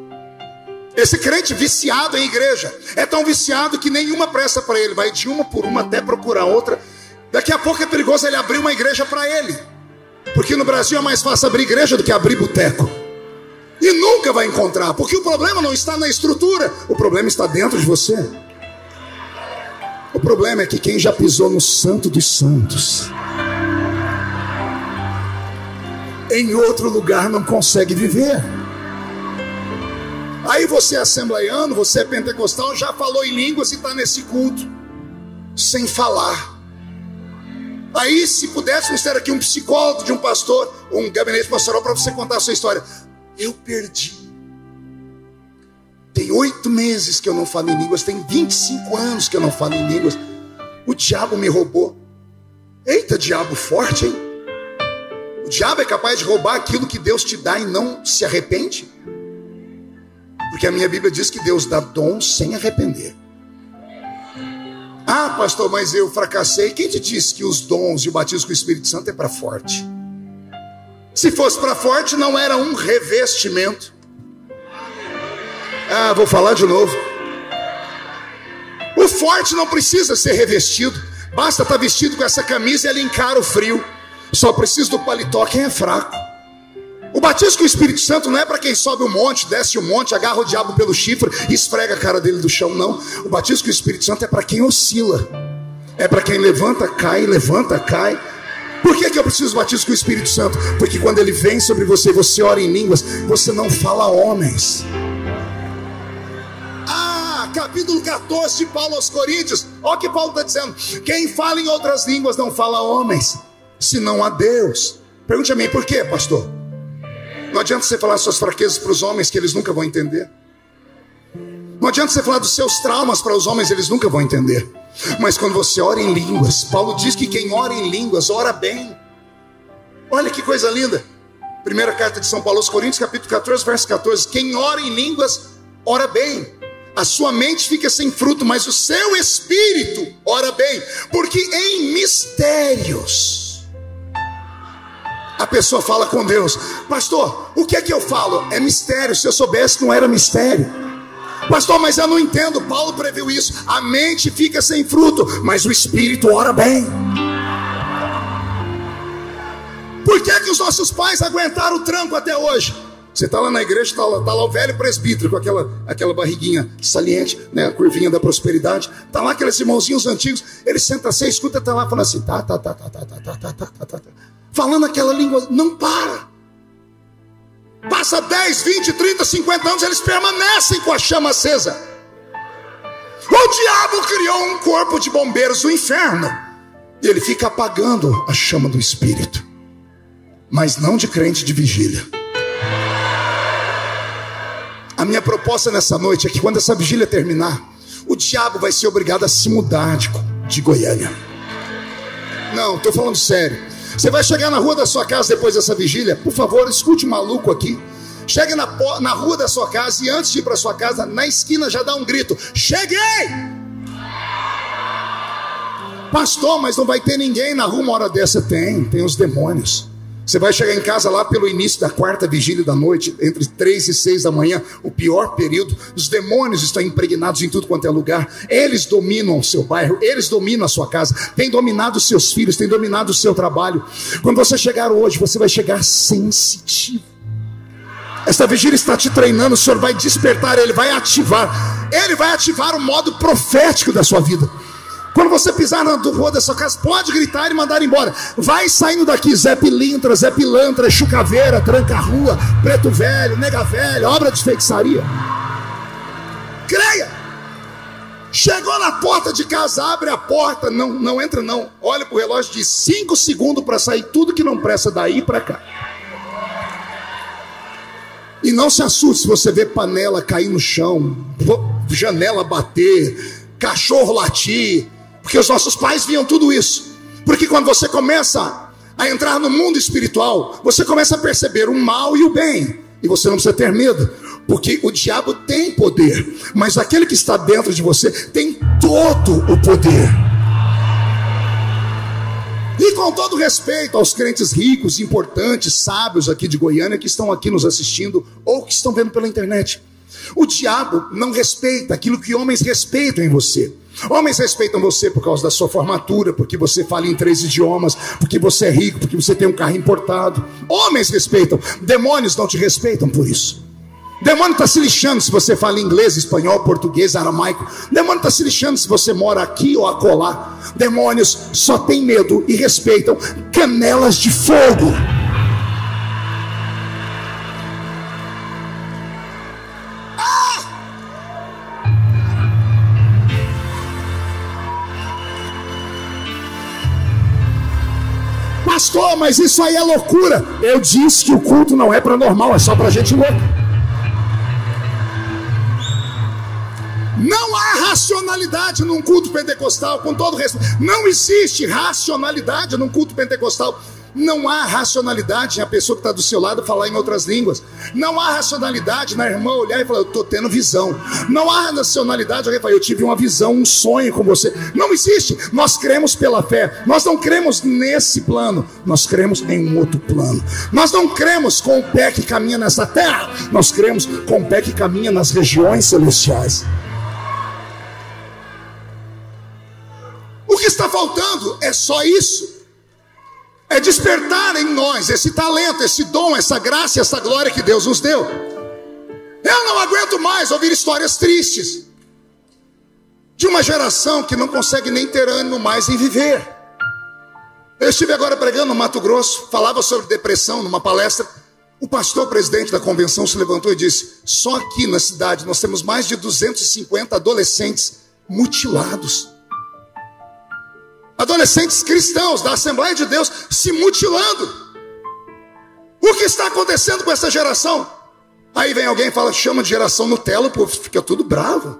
Esse crente viciado em igreja é tão viciado que nenhuma presta para ele. Vai de uma por uma até procurar outra. Daqui a pouco é perigoso ele abrir uma igreja para ele, porque no Brasil é mais fácil abrir igreja do que abrir boteco. E nunca vai encontrar, porque o problema não está na estrutura, o problema está dentro de você. O problema é que quem já pisou no Santo dos Santos, em outro lugar não consegue viver. Aí você é assembleiano, você é pentecostal, já falou em línguas e está nesse culto, sem falar. Aí se pudéssemos ter aqui um psicólogo de um pastor, um gabinete pastoral para você contar a sua história. Eu perdi. Tem 8 meses que eu não falo em línguas, tem 25 anos que eu não falo em línguas. O diabo me roubou. Eita, diabo forte, hein? O diabo é capaz de roubar aquilo que Deus te dá e não se arrepende? Porque a minha Bíblia diz que Deus dá dons sem arrepender. Ah, pastor, mas eu fracassei. Quem te disse que os dons e o batismo com o Espírito Santo é para forte? Se fosse para forte, não era um revestimento. Ah, vou falar de novo. O forte não precisa ser revestido. Basta estar vestido com essa camisa e ele encara o frio. Só precisa do paletó quem é fraco. O batismo com o Espírito Santo não é para quem sobe o monte, desce o monte, agarra o diabo pelo chifre e esfrega a cara dele do chão, não. O batismo com o Espírito Santo é para quem oscila. É para quem levanta, cai, levanta, cai. Por que eu preciso do batismo com o Espírito Santo? Porque quando ele vem sobre você, você ora em línguas, você não fala a homens. Capítulo 14 de Paulo aos Coríntios, olha o que Paulo está dizendo: quem fala em outras línguas não fala a homens, senão a Deus. Pergunte a mim, por quê, pastor? Não adianta você falar suas fraquezas para os homens, que eles nunca vão entender. Não adianta você falar dos seus traumas para os homens, eles nunca vão entender. Mas quando você ora em línguas, Paulo diz que quem ora em línguas, ora bem. Olha que coisa linda. Primeira carta de São Paulo aos Coríntios, capítulo 14, verso 14. Quem ora em línguas, ora bem. A sua mente fica sem fruto, mas o seu espírito ora bem. Porque em mistérios a pessoa fala com Deus. Pastor, o que é que eu falo? É mistério. Se eu soubesse, não era mistério. Pastor, mas eu não entendo. Paulo previu isso. A mente fica sem fruto, mas o espírito ora bem. Por que os nossos pais aguentaram o tranco até hoje? Você está lá na igreja, está lá o velho presbítero com aquela barriguinha saliente, né, a curvinha da prosperidade. Está lá aqueles irmãozinhos antigos, ele senta assim, escuta, está lá falando assim, tá. Falando aquela língua, não para. Passa 10, 20, 30, 50 anos, eles permanecem com a chama acesa. O diabo criou um corpo de bombeiros do inferno. E ele fica apagando a chama do Espírito. Mas não de crente de vigília. A minha proposta nessa noite é que quando essa vigília terminar, o diabo vai ser obrigado a se mudar de Goiânia. Não, estou falando sério. Você vai chegar na rua da sua casa depois dessa vigília, por favor, escute o maluco aqui. Chegue na rua da sua casa e antes de ir para sua casa, na esquina já dá um grito: cheguei! Pastor, mas não vai ter ninguém na rua uma hora dessa. Tem os demônios. Você vai chegar em casa lá pelo início da 4ª vigília da noite, entre 3 e 6 da manhã, o pior período. Os demônios estão impregnados em tudo quanto é lugar. Eles dominam o seu bairro, eles dominam a sua casa, têm dominado os seus filhos, têm dominado o seu trabalho. Quando você chegar hoje, você vai chegar sensitivo. Esta vigília está te treinando, o Senhor vai despertar, Ele vai ativar o modo profético da sua vida. Quando você pisar na rua da sua casa, pode gritar e mandar embora. Vai saindo daqui, Zé Pilintra, Zé Pilantra, Chucaveira, Tranca-Rua, Preto Velho, Nega Velha, obra de feitiçaria. Creia. Chegou na porta de casa, abre a porta, não entra não. Olha para o relógio, de 5 segundos para sair tudo que não presta daí para cá. E não se assuste se você vê panela cair no chão, janela bater, cachorro latir. Porque os nossos pais viam tudo isso. Porque quando você começa a entrar no mundo espiritual, você começa a perceber o mal e o bem. E você não precisa ter medo, porque o diabo tem poder, mas aquele que está dentro de você tem todo o poder. E com todo respeito aos crentes ricos, importantes, sábios aqui de Goiânia, que estão aqui nos assistindo ou que estão vendo pela internet, o diabo não respeita aquilo que homens respeitam em você. Homens respeitam você por causa da sua formatura, porque você fala em 3 idiomas, porque você é rico, porque você tem um carro importado. Homens respeitam. Demônios não te respeitam por isso. Demônio está se lixando se você fala inglês, espanhol, português, aramaico. Demônio está se lixando se você mora aqui ou acolá. Demônios só têm medo e respeitam canelas de fogo. Pastor, mas isso aí é loucura. Eu disse que o culto não é para normal, é só para gente louca. Não há racionalidade num culto pentecostal, com todo respeito. Não existe racionalidade num culto pentecostal. Não há racionalidade na pessoa que está do seu lado falar em outras línguas. Não há racionalidade na irmã olhar e falar, eu estou tendo visão. Não há racionalidade alguém falar, eu tive uma visão, um sonho com você. Não existe. Nós cremos pela fé. Nós não cremos nesse plano. Nós cremos em um outro plano. Nós não cremos com o pé que caminha nessa terra. Nós cremos com o pé que caminha nas regiões celestiais. O que está faltando é só isso. É despertar em nós esse talento, esse dom, essa graça, essa glória que Deus nos deu. Eu não aguento mais ouvir histórias tristes de uma geração que não consegue nem ter ânimo mais em viver. Eu estive agora pregando no Mato Grosso, falava sobre depressão numa palestra. O pastor presidente da convenção se levantou e disse, só aqui na cidade nós temos mais de 250 adolescentes mutilados. Adolescentes cristãos da Assembleia de Deus se mutilando. O que está acontecendo com essa geração? Aí vem alguém e fala, chama de geração Nutella, o povo fica tudo bravo.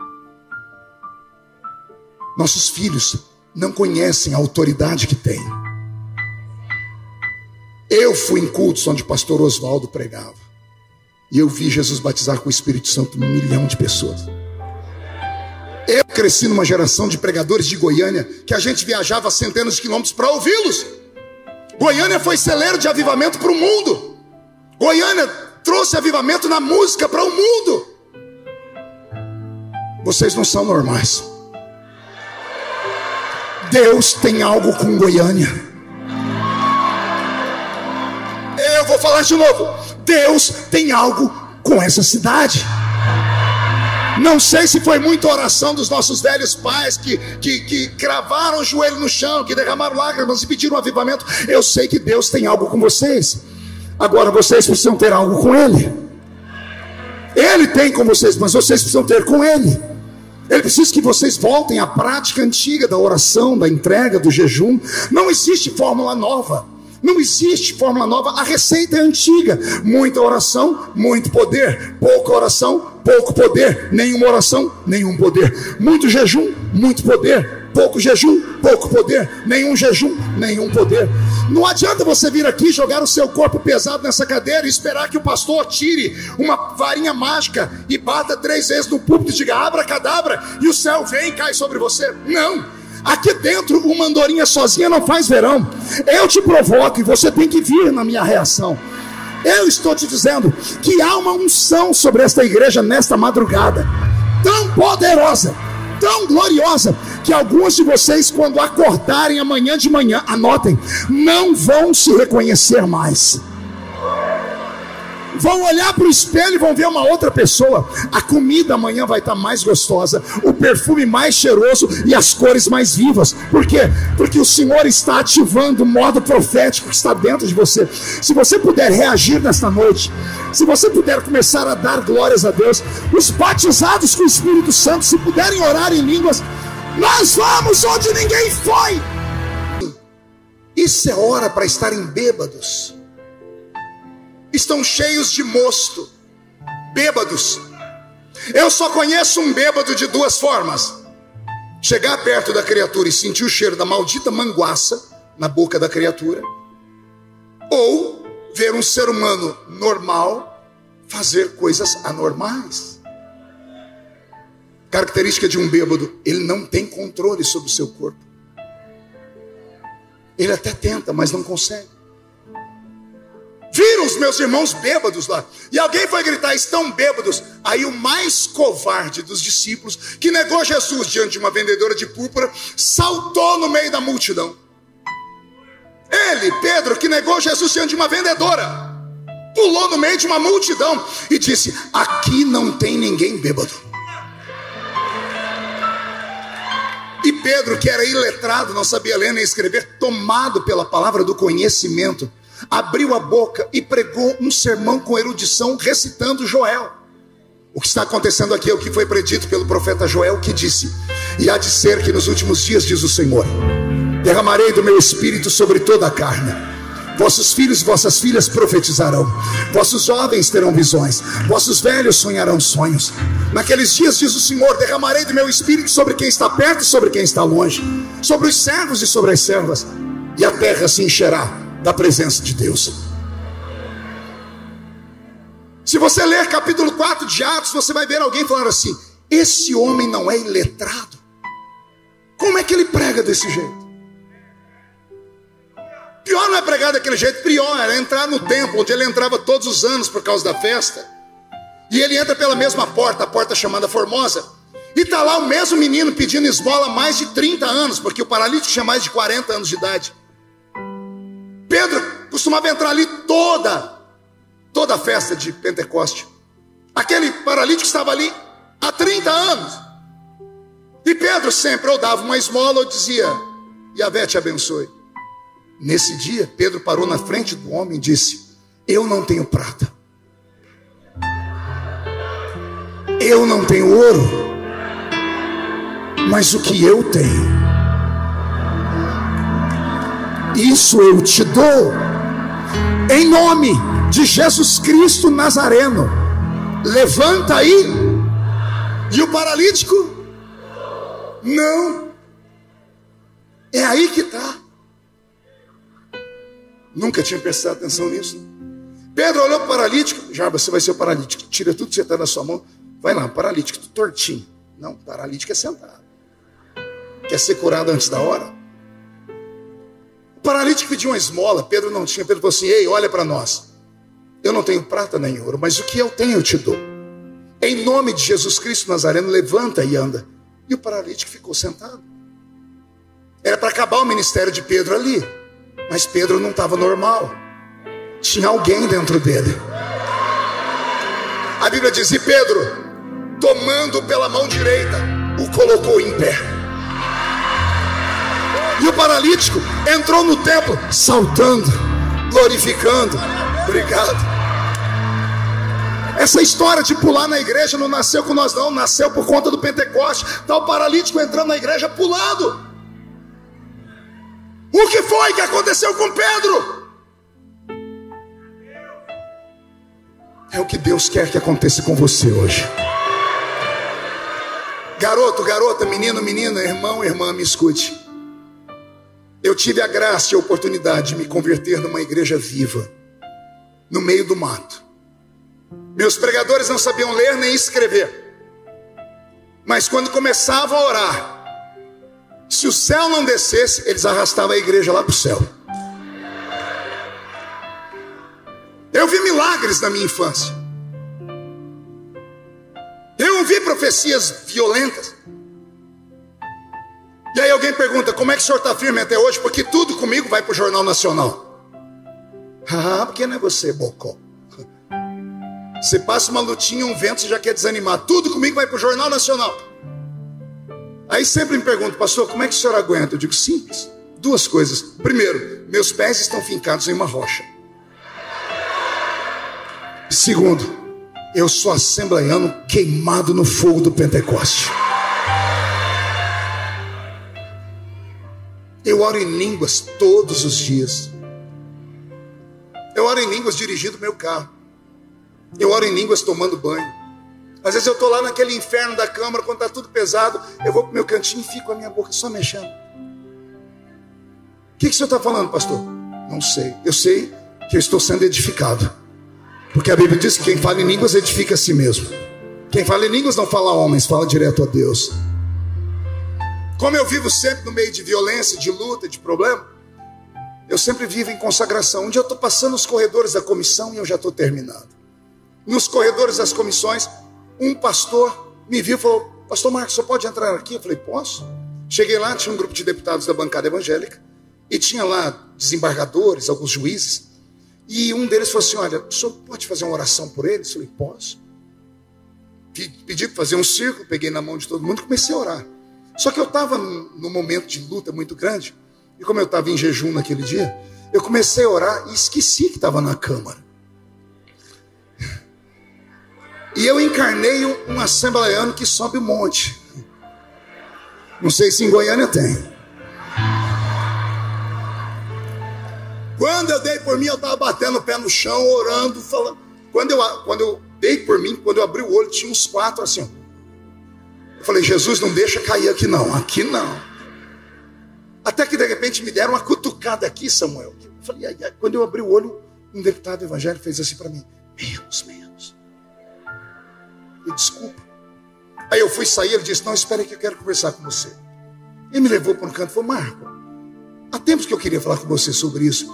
Nossos filhos não conhecem a autoridade que têm. Eu fui em cultos onde o pastor Oswaldo pregava, e eu vi Jesus batizar com o Espírito Santo 1 milhão de pessoas. Eu cresci numa geração de pregadores de Goiânia, que a gente viajava centenas de quilômetros para ouvi-los. Goiânia foi celeiro de avivamento para o mundo. Goiânia trouxe avivamento na música para o mundo. Vocês não são normais. Deus tem algo com Goiânia. Eu vou falar de novo. Deus tem algo com essa cidade. Não sei se foi muita oração dos nossos velhos pais que cravaram o joelho no chão, que derramaram lágrimas e pediram um avivamento. Eu sei que Deus tem algo com vocês. Agora vocês precisam ter algo com Ele. Ele tem com vocês, mas vocês precisam ter com Ele. Ele precisa que vocês voltem à prática antiga da oração, da entrega, do jejum. Não existe fórmula nova. Não existe fórmula nova, a receita é antiga. Muita oração, muito poder. Pouca oração, pouco poder. Nenhuma oração, nenhum poder. Muito jejum, muito poder. Pouco jejum, pouco poder. Nenhum jejum, nenhum poder. Não adianta você vir aqui jogar o seu corpo pesado nessa cadeira e esperar que o pastor tire uma varinha mágica e bata 3 vezes no púlpito e diga abracadabra e o céu vem e cai sobre você. Não. Aqui dentro uma andorinha sozinha não faz verão. Eu te provoco e você tem que vir na minha reação. Eu estou te dizendo que há uma unção sobre esta igreja nesta madrugada, tão poderosa, tão gloriosa, que alguns de vocês, quando acordarem amanhã de manhã, anotem, não vão se reconhecer mais. Vão olhar para o espelho e vão ver uma outra pessoa. A comida amanhã vai estar mais gostosa, o perfume mais cheiroso e as cores mais vivas. Por quê? Porque o Senhor está ativando o modo profético que está dentro de você. Se você puder reagir nesta noite, se você puder começar a dar glórias a Deus, os batizados com o Espírito Santo, se puderem orar em línguas, nós vamos onde ninguém foi. Isso é hora para estarem bêbados. Estão cheios de mosto, bêbados. Eu só conheço um bêbado de 2 formas: chegar perto da criatura e sentir o cheiro da maldita manguaça na boca da criatura, ou ver um ser humano normal fazer coisas anormais. Característica de um bêbado: ele não tem controle sobre o seu corpo. Ele até tenta, mas não consegue. Viram os meus irmãos bêbados lá, e alguém foi gritar, estão bêbados. Aí o mais covarde dos discípulos, que negou Jesus diante de uma vendedora de púrpura, saltou no meio da multidão. Ele, Pedro, que negou Jesus diante de uma vendedora, pulou no meio de uma multidão e disse: aqui não tem ninguém bêbado. E Pedro, que era iletrado, não sabia ler nem escrever, tomado pela palavra do conhecimento, abriu a boca e pregou um sermão com erudição, recitando Joel. O que está acontecendo aqui é o que foi predito pelo profeta Joel, que disse: e há de ser que nos últimos dias, diz o Senhor, derramarei do meu espírito sobre toda a carne. Vossos filhos e vossas filhas profetizarão, vossos jovens terão visões, vossos velhos sonharão sonhos. Naqueles dias, diz o Senhor, derramarei do meu espírito sobre quem está perto e sobre quem está longe, sobre os servos e sobre as servas, e a terra se encherá da presença de Deus. Se você ler capítulo 4 de Atos, você vai ver alguém falar assim: esse homem não é iletrado? Como é que ele prega desse jeito? Pior não é pregar daquele jeito, pior era entrar no templo, onde ele entrava todos os anos por causa da festa. E ele entra pela mesma porta, a porta chamada Formosa. E está lá o mesmo menino pedindo esmola há mais de 30 anos, porque o paralítico tinha mais de 40 anos de idade. Pedro costumava entrar ali toda a festa de Pentecoste. Aquele paralítico estava ali há 30 anos. E Pedro sempre ou dava uma esmola ou dizia: Yahvé te abençoe. Nesse dia, Pedro parou na frente do homem e disse: eu não tenho prata, eu não tenho ouro, mas o que eu tenho, isso eu te dou, em nome de Jesus Cristo Nazareno, levanta aí. E o paralítico? Não. É aí que está. Nunca tinha prestado atenção nisso. Pedro olhou para o paralítico: já você vai ser o paralítico, tira tudo que você está na sua mão, vai lá, paralítico, tudo tortinho. Não, paralítico é sentado. Quer ser curado antes da hora? O paralítico pediu uma esmola, Pedro não tinha. Pedro falou assim: ei, olha para nós, eu não tenho prata nem ouro, mas o que eu tenho eu te dou. Em nome de Jesus Cristo Nazareno, levanta e anda. E o paralítico ficou sentado. Era para acabar o ministério de Pedro ali, mas Pedro não estava normal. Tinha alguém dentro dele. A Bíblia diz: e Pedro, tomando pela mão direita, o colocou em pé. E o paralítico entrou no templo saltando, glorificando. Obrigado. Essa história de pular na igreja não nasceu com nós não, nasceu por conta do Pentecoste. Está o paralítico entrando na igreja pulando. O que foi que aconteceu com Pedro? É o que Deus quer que aconteça com você hoje. Garoto, garota, menino, menina, irmão, irmã, me escute. Eu tive a graça e a oportunidade de me converter numa igreja viva, no meio do mato. Meus pregadores não sabiam ler nem escrever, mas quando começavam a orar, se o céu não descesse, eles arrastavam a igreja lá para o céu. Eu vi milagres na minha infância. Eu ouvi profecias violentas. E aí alguém pergunta: como é que o senhor está firme até hoje? Porque tudo comigo vai para o Jornal Nacional. Ah, porque não é você, bocó. Você passa uma lutinha, um vento, você já quer desanimar. Tudo comigo vai para o Jornal Nacional. Aí sempre me pergunto: pastor, como é que o senhor aguenta? Eu digo: simples, duas coisas. Primeiro, meus pés estão fincados em uma rocha. Segundo, eu sou assembleiano queimado no fogo do Pentecoste. Eu oro em línguas todos os dias. Eu oro em línguas dirigindo meu carro. Eu oro em línguas tomando banho. Às vezes eu estou lá naquele inferno da câmara, quando está tudo pesado, eu vou para o meu cantinho e fico com a minha boca só mexendo. O que o senhor está falando, pastor? Não sei. Eu sei que eu estou sendo edificado, porque a Bíblia diz que quem fala em línguas edifica a si mesmo. Quem fala em línguas não fala a homens, fala direto a Deus. Como eu vivo sempre no meio de violência, de luta, de problema, eu sempre vivo em consagração. Um dia eu estou passando os corredores da comissão e eu já estou terminando. Nos corredores das comissões, um pastor me viu e falou: pastor Marcos, você pode entrar aqui? Eu falei: posso. Cheguei lá, tinha um grupo de deputados da bancada evangélica, e tinha lá desembargadores, alguns juízes. E um deles falou assim: olha, o senhor pode fazer uma oração por eles? Eu falei: posso. Pedi para fazer um círculo, peguei na mão de todo mundo e comecei a orar. Só que eu estava num momento de luta muito grande, e como eu estava em jejum naquele dia, eu comecei a orar e esqueci que estava na câmara. E eu encarnei um assembleiano que sobe um monte. Não sei se em Goiânia tem. Quando eu dei por mim, eu estava batendo o pé no chão, orando, falando. Quando eu dei por mim, quando eu abri o olho, tinha uns 4 assim. Eu falei: Jesus, não deixa cair aqui não, aqui não. Até que de repente me deram uma cutucada aqui, Samuel. Eu falei: ai. Quando eu abri o olho, um deputado evangélico fez assim para mim: menos. Eu: desculpa. Aí eu fui sair, ele disse: não, espere que eu quero conversar com você. Ele me levou para um canto e falou: Marco, há tempos que eu queria falar com você sobre isso.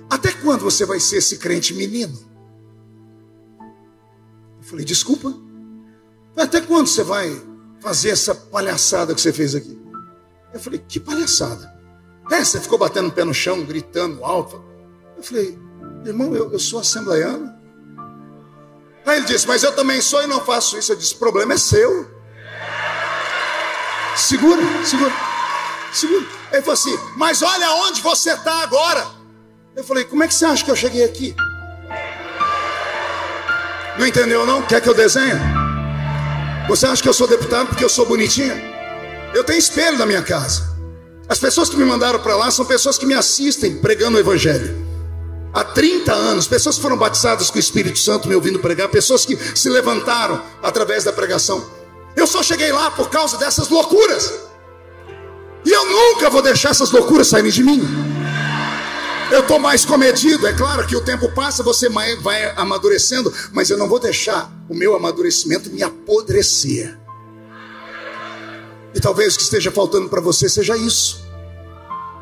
Até quando você vai ser esse crente menino? Eu falei: desculpa. Até quando você vai fazer essa palhaçada que você fez aqui? Eu falei: que palhaçada? Você ficou batendo o pé no chão, gritando alto. Eu falei: irmão, eu sou assembleiano. Aí ele disse: mas eu também sou e não faço isso. Eu disse: o problema é seu. Segura. Ele falou assim: mas olha onde você está agora. Eu falei: como é que você acha que eu cheguei aqui? Não entendeu não? Quer que eu desenhe? Você acha que eu sou deputado porque eu sou bonitinho? Eu tenho espelho na minha casa. As pessoas que me mandaram para lá são pessoas que me assistem pregando o evangelho há 30 anos, pessoas que foram batizadas com o Espírito Santo me ouvindo pregar, pessoas que se levantaram através da pregação. Eu só cheguei lá por causa dessas loucuras, e eu nunca vou deixar essas loucuras saírem de mim. Eu estou mais comedido, é claro que o tempo passa, você vai amadurecendo, mas eu não vou deixar o meu amadurecimento me apodrecer. E talvez o que esteja faltando para você seja isso.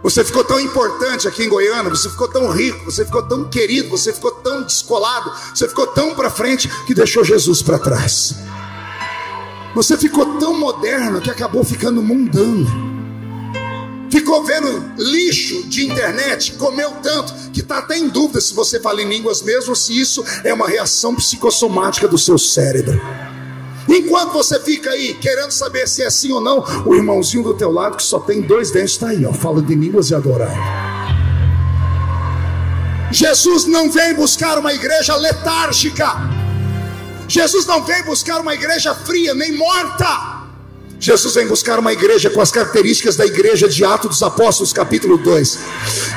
Você ficou tão importante aqui em Goiânia, você ficou tão rico, você ficou tão querido, você ficou tão descolado, você ficou tão para frente que deixou Jesus para trás. Você ficou tão moderno que acabou ficando mundano. Ficou vendo lixo de internet, comeu tanto que está até em dúvida se você fala em línguas mesmo, ou se isso é uma reação psicossomática do seu cérebro. Enquanto você fica aí querendo saber se é sim ou não, o irmãozinho do teu lado que só tem 2 dentes está aí, ó, fala de línguas e adorar. Jesus não vem buscar uma igreja letárgica. Jesus não vem buscar uma igreja fria nem morta. Jesus vem buscar uma igreja com as características da igreja de Atos dos Apóstolos, capítulo 2.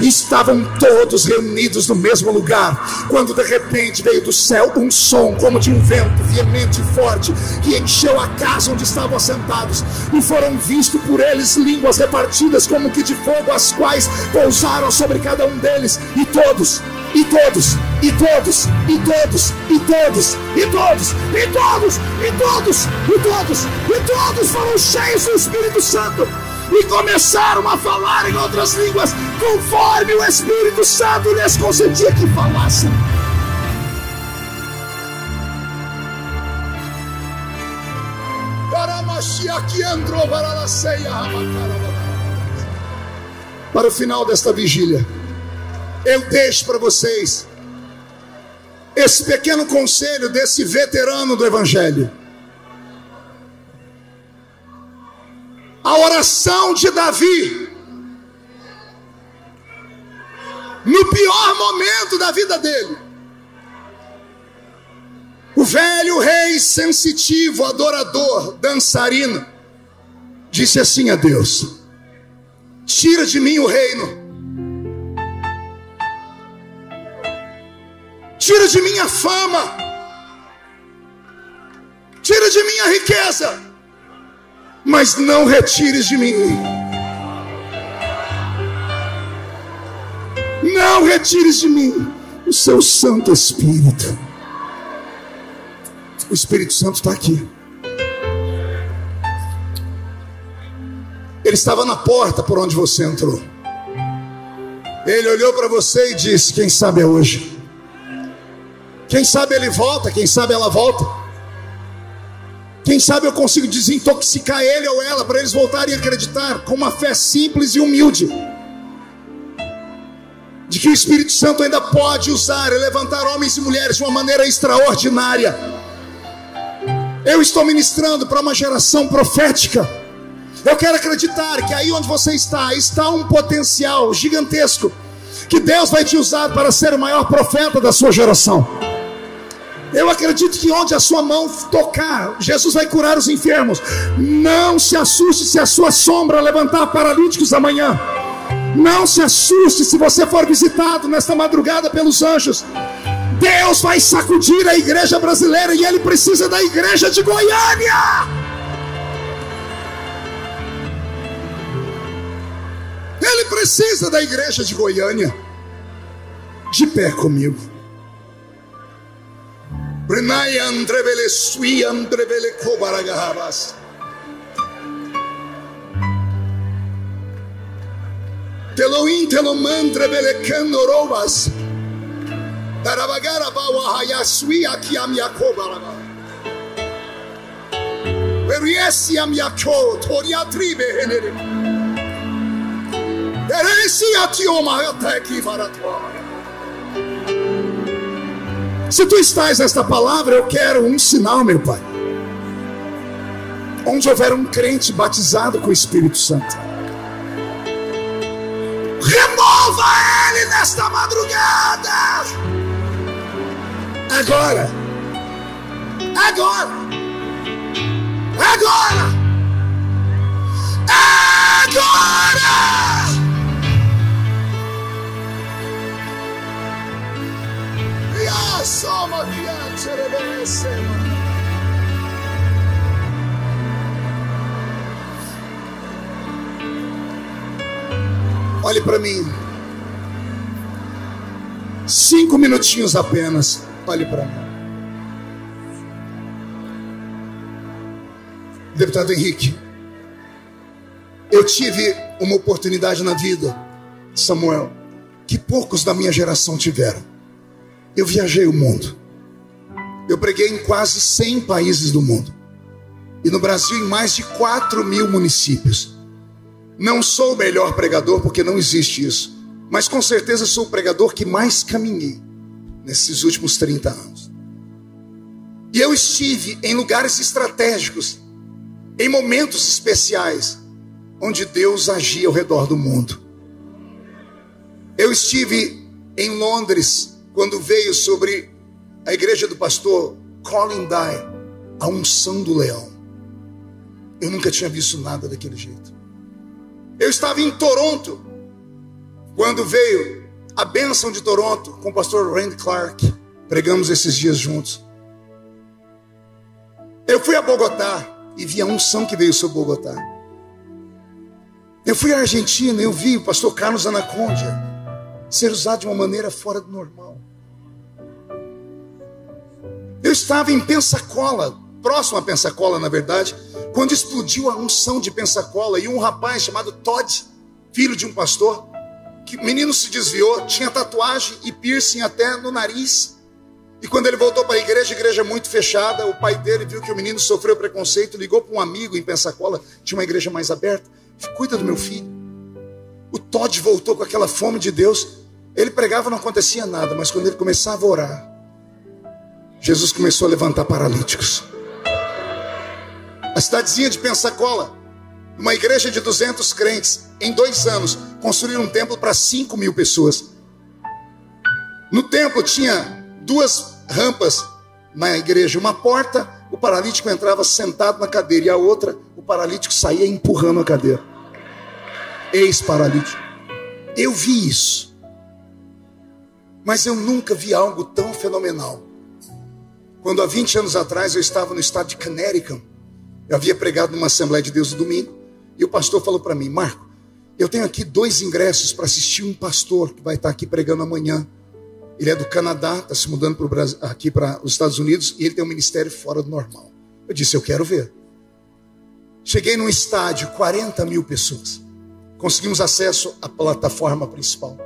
Estavam todos reunidos no mesmo lugar, quando de repente veio do céu um som como de um vento veemente e forte, que encheu a casa onde estavam assentados, e foram vistos por eles línguas repartidas como que de fogo, as quais pousaram sobre cada um deles, e todos foram cheios do Espírito Santo e começaram a falar em outras línguas, conforme o Espírito Santo lhes concedia que falassem. Para o final desta vigília, eu deixo para vocês esse pequeno conselho desse veterano do evangelho. A oração de Davi, no pior momento da vida dele, o velho rei sensitivo, adorador, dançarino, disse assim a Deus: tira de mim o reino, tira de mim a fama, tira de mim a riqueza, mas não retires de mim, não retires de mim o seu Santo Espírito. O Espírito Santo está aqui. Ele estava na porta por onde você entrou. Ele olhou para você e disse: quem sabe é hoje. Quem sabe ele volta, quem sabe ela volta. Quem sabe eu consigo desintoxicar ele ou ela para eles voltarem a acreditar com uma fé simples e humilde. de que o Espírito Santo ainda pode usar e levantar homens e mulheres de uma maneira extraordinária. Eu estou ministrando para uma geração profética. Eu quero acreditar que aí onde você está um potencial gigantesco, que Deus vai te usar para ser o maior profeta da sua geração. Eu acredito que onde a sua mão tocar, Jesus vai curar os enfermos. Não se assuste se a sua sombra levantar paralíticos amanhã. Não se assuste se você for visitado nesta madrugada pelos anjos. Deus vai sacudir a igreja brasileira, e Ele precisa da igreja de Goiânia. Ele precisa da igreja de Goiânia. De pé comigo. Teloim telomandre belecanorobas. Tarabagara bawahayasui aqui a minha cobaraba. Veriesse a minha co, toriatribe henere. Deresi atioma até que varatua. Se tu estás nesta palavra, eu quero um sinal, meu Pai. Onde houver um crente batizado com o Espírito Santo, remova ele nesta madrugada. Agora. Agora. Agora. Agora. Olhe para mim. 5 minutinhos apenas. Olhe para mim. Deputado Henrique, eu tive uma oportunidade na vida, Samuel, que poucos da minha geração tiveram. Eu viajei o mundo. Eu preguei em quase 100 países do mundo. E no Brasil em mais de 4.000 municípios. Não sou o melhor pregador, porque não existe isso. Mas com certeza sou o pregador que mais caminhei nesses últimos 30 anos. E eu estive em lugares estratégicos, em momentos especiais, onde Deus agia ao redor do mundo. Eu estive em Londres, quando veio sobre a igreja do pastor Colin Dye a unção do leão. Eu nunca tinha visto nada daquele jeito. Eu estava em Toronto, quando veio a bênção de Toronto com o pastor Randy Clark. Pregamos esses dias juntos. Eu fui a Bogotá e vi a unção que veio sobre Bogotá. Eu fui à Argentina e eu vi o pastor Carlos Anacondia ser usado de uma maneira fora do normal. Eu estava em Pensacola, próximo a Pensacola, na verdade, quando explodiu a unção de Pensacola, e um rapaz chamado Todd, filho de um pastor, que o menino se desviou, tinha tatuagem e piercing até no nariz. E quando ele voltou para a igreja muito fechada, o pai dele viu que o menino sofreu preconceito, ligou para um amigo em Pensacola, tinha uma igreja mais aberta, cuida do meu filho. O Todd voltou com aquela fome de Deus. Ele pregava, não acontecia nada, mas quando ele começava a orar, Jesus começou a levantar paralíticos. A cidadezinha de Pensacola, uma igreja de 200 crentes, em 2 anos, construíram um templo para 5.000 pessoas. No templo tinha 2 rampas na igreja, uma porta, o paralítico entrava sentado na cadeira, e a outra, o paralítico saía empurrando a cadeira. Ex-paralítico. Eu vi isso, mas eu nunca vi algo tão fenomenal. Quando há 20 anos atrás eu estava no estado de Connecticut, eu havia pregado numa Assembleia de Deus no domingo, e o pastor falou para mim: Marco, eu tenho aqui 2 ingressos para assistir um pastor que vai estar aqui pregando amanhã. Ele é do Canadá, está se mudando para o Brasil, aqui para os Estados Unidos, e ele tem um ministério fora do normal. Eu disse: eu quero ver. Cheguei num estádio, 40.000 pessoas. Conseguimos acesso à plataforma principal.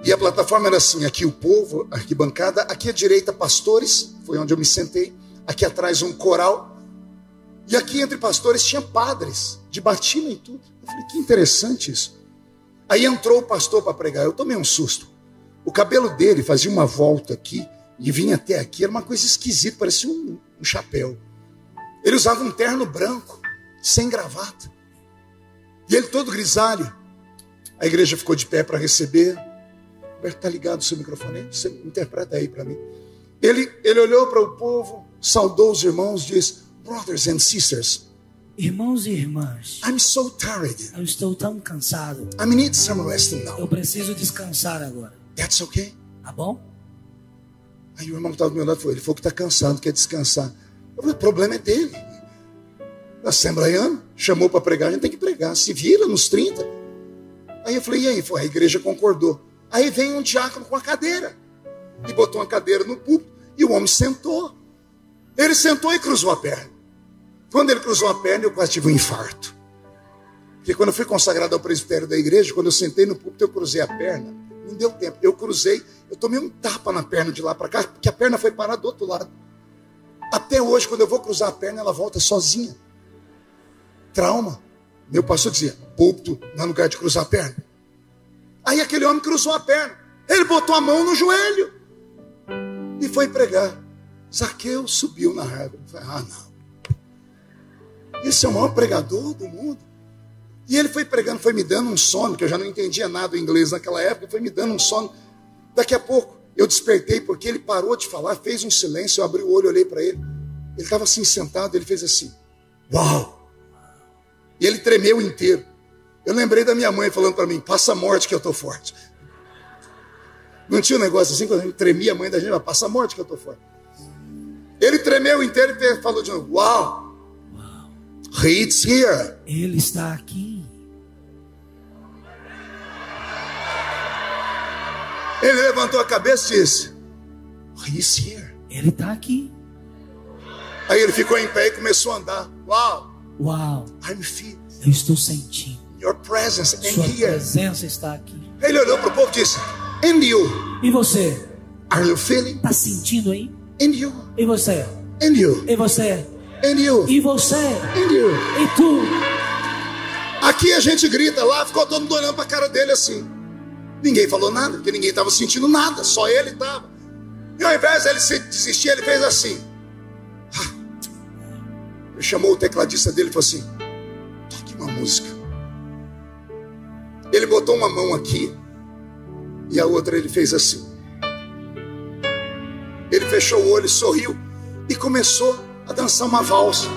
E a plataforma era assim: aqui o povo, arquibancada, aqui à direita pastores, foi onde eu me sentei, aqui atrás um coral, e aqui entre pastores tinha padres, de batina e tudo. Eu falei: que interessante isso. Aí entrou o pastor para pregar. Eu tomei um susto. O cabelo dele fazia uma volta aqui e vinha até aqui. Era uma coisa esquisita, parecia um chapéu. Ele usava um terno branco, sem gravata. E ele todo grisalho. A igreja ficou de pé para receber. Roberto, está ligado o seu microfone? Você interpreta aí para mim. Ele olhou para o povo, saudou os irmãos, disse: Brothers and sisters, irmãos e irmãs, I'm so tired. Eu estou tão cansado. I need some resting now. Eu preciso descansar agora. That's okay? Tá bom? Aí o irmão que estava do meu lado falou: ele falou que está cansado, quer descansar. Eu falei: o problema é dele. Assembleiano, chamou para pregar, a gente tem que pregar. Se vira nos 30. Aí eu falei: e aí? A igreja concordou. Aí vem um diácono com a cadeira. E botou uma cadeira no púlpito. E o homem sentou. Ele sentou e cruzou a perna. Quando ele cruzou a perna, eu quase tive um infarto. Porque quando eu fui consagrado ao presbitério da igreja, quando eu sentei no púlpito, eu cruzei a perna. Não deu tempo. Eu cruzei, eu tomei um tapa na perna de lá para cá, porque a perna foi parar do outro lado. Até hoje, quando eu vou cruzar a perna, ela volta sozinha. Trauma. Meu pastor dizia: púlpito não é lugar de cruzar a perna. Aí aquele homem cruzou a perna. Ele botou a mão no joelho e foi pregar. Zaqueu subiu na árvore. Falei: ah, não. Esse é o maior pregador do mundo. E ele foi pregando, foi me dando um sono, que eu já não entendia nada em inglês naquela época, foi me dando um sono. Daqui a pouco eu despertei, porque ele parou de falar, fez um silêncio, eu abri o olho, olhei para ele. Ele estava assim sentado, ele fez assim: uau! E ele tremeu inteiro. Eu lembrei da minha mãe falando para mim: passa a morte que eu estou forte. Não tinha um negócio assim, quando a gente tremia, a mãe da gente: passa a morte que eu estou forte. Ele tremeu inteiro e falou de novo: uau! He's here. Ele está aqui. Ele levantou a cabeça e disse: He's here. Ele está aqui. Aí ele ficou em pé e começou a andar. Uau! Uau! I'm feeling. Eu estou sentindo. Your presence in Sua here. presença está aqui. Ele olhou para o povo e disse: And you? E você? Are you feeling? Está sentindo aí? And you? E você? And you? E você? And you? E você? And you? E tu? Aqui a gente grita, lá ficou todo mundo olhando para a cara dele assim. Ninguém falou nada, porque ninguém estava sentindo nada, só ele estava. E ao invés de ele se desistir, ele fez assim. Ele chamou o tecladista dele e falou assim: toque uma música. Ele botou uma mão aqui e a outra ele fez assim. Ele fechou o olho, sorriu e começou a dançar uma valsa.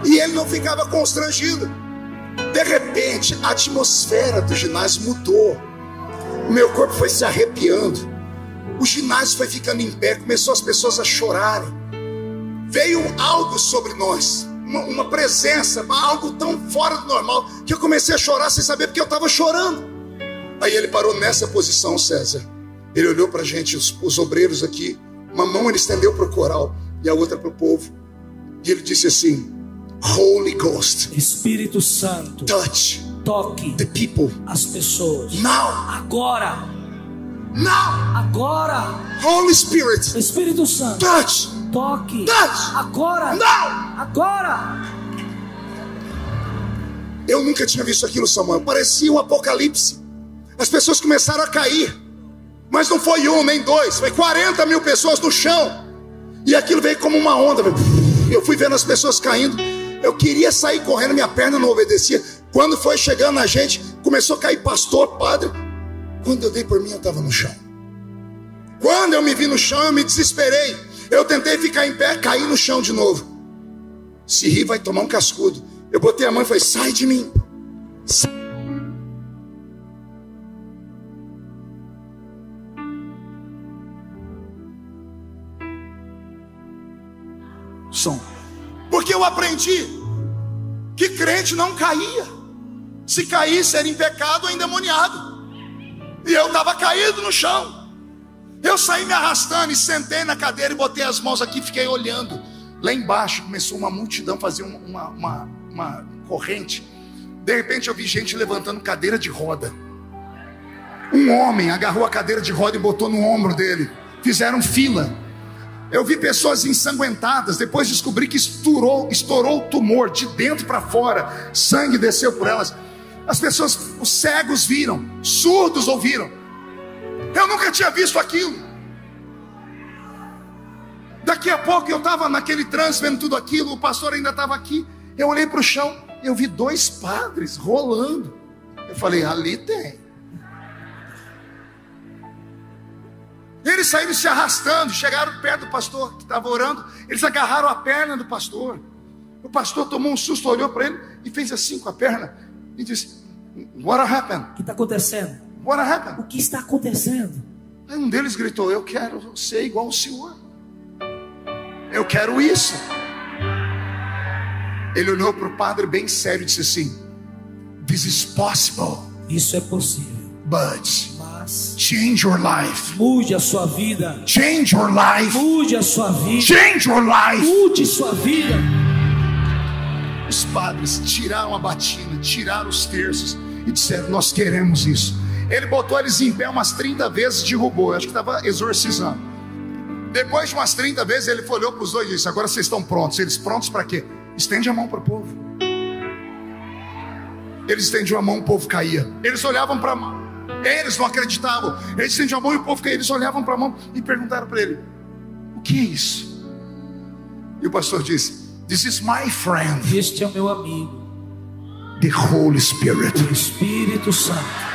E ele não ficava constrangido. De repente, a atmosfera do ginásio mudou. O meu corpo foi se arrepiando. O ginásio foi ficando em pé. Começou as pessoas a chorarem. Veio algo sobre nós. Uma presença, algo tão fora do normal, que eu comecei a chorar sem saber porque eu estava chorando. Aí ele parou nessa posição, César. Ele olhou para a gente, os obreiros aqui. Uma mão ele estendeu para o coral e a outra para o povo. E ele disse assim: Holy Ghost, Espírito Santo, touch, toque the people, as pessoas. now, Agora, now, agora. Holy Spirit, Espírito Santo, touch, toque. touch, Agora, now. agora. Eu nunca tinha visto aquilo, Samuel. Parecia um apocalipse. As pessoas começaram a cair. Mas não foi um, nem dois. Foi 40 mil pessoas no chão. E aquilo veio como uma onda. Eu fui vendo as pessoas caindo. Eu queria sair correndo, minha perna não obedecia. Quando foi chegando na gente, começou a cair pastor, padre. Quando eu dei por mim, eu estava no chão. Quando eu me vi no chão, eu me desesperei. Eu tentei ficar em pé, caí no chão de novo. Se rir, vai tomar um cascudo. Eu botei a mão e falei: sai de mim. Sai. Som. Porque eu aprendi que crente não caía. Se caísse era em pecado ou endemoniado. E eu estava caído no chão. Eu saí me arrastando e sentei na cadeira e botei as mãos aqui e fiquei olhando. Lá embaixo começou uma multidão a fazer uma corrente. De repente eu vi gente levantando cadeira de roda. Um homem agarrou a cadeira de roda e botou no ombro dele. Fizeram fila. Eu vi pessoas ensanguentadas. Depois descobri que estourou o tumor de dentro para fora. Sangue desceu por elas. As pessoas, os cegos viram, surdos ouviram. Eu nunca tinha visto aquilo. Daqui a pouco eu estava naquele trânsito vendo tudo aquilo. O pastor ainda estava aqui. Eu olhei para o chão, eu vi 2 padres rolando. Eu falei, ali tem. Eles saíram se arrastando, chegaram perto do pastor que estava orando. Eles agarraram a perna do pastor. O pastor tomou um susto, olhou para ele e fez assim com a perna e disse, what happened? O que está acontecendo? What happened? O que está acontecendo? Aí um deles gritou, eu quero ser igual ao senhor. Eu quero isso. Ele olhou para o padre bem sério e disse assim, this is possible. Isso é possível. But Mas change your life. mude a sua vida. Change your life. Mude a sua vida. Change your life. Mude sua vida. Os padres tiraram a batina, tiraram os terços e disseram, nós queremos isso. Ele botou eles em pé umas 30 vezes, derrubou. Eu acho que estava exorcizando. Depois de umas 30 vezes ele olhou para os dois e disse, agora vocês estão prontos. Eles prontos para quê? Estende a mão para o povo. Eles estendiam a mão, o povo caía. Eles olhavam para a mão. Eles não acreditavam. Eles estendiam a mão e o povo caía. Eles olhavam para a mão e perguntaram para ele, o que é isso? E o pastor disse, this is my friend. Este é o meu amigo, The Holy Spirit. o Espírito Santo.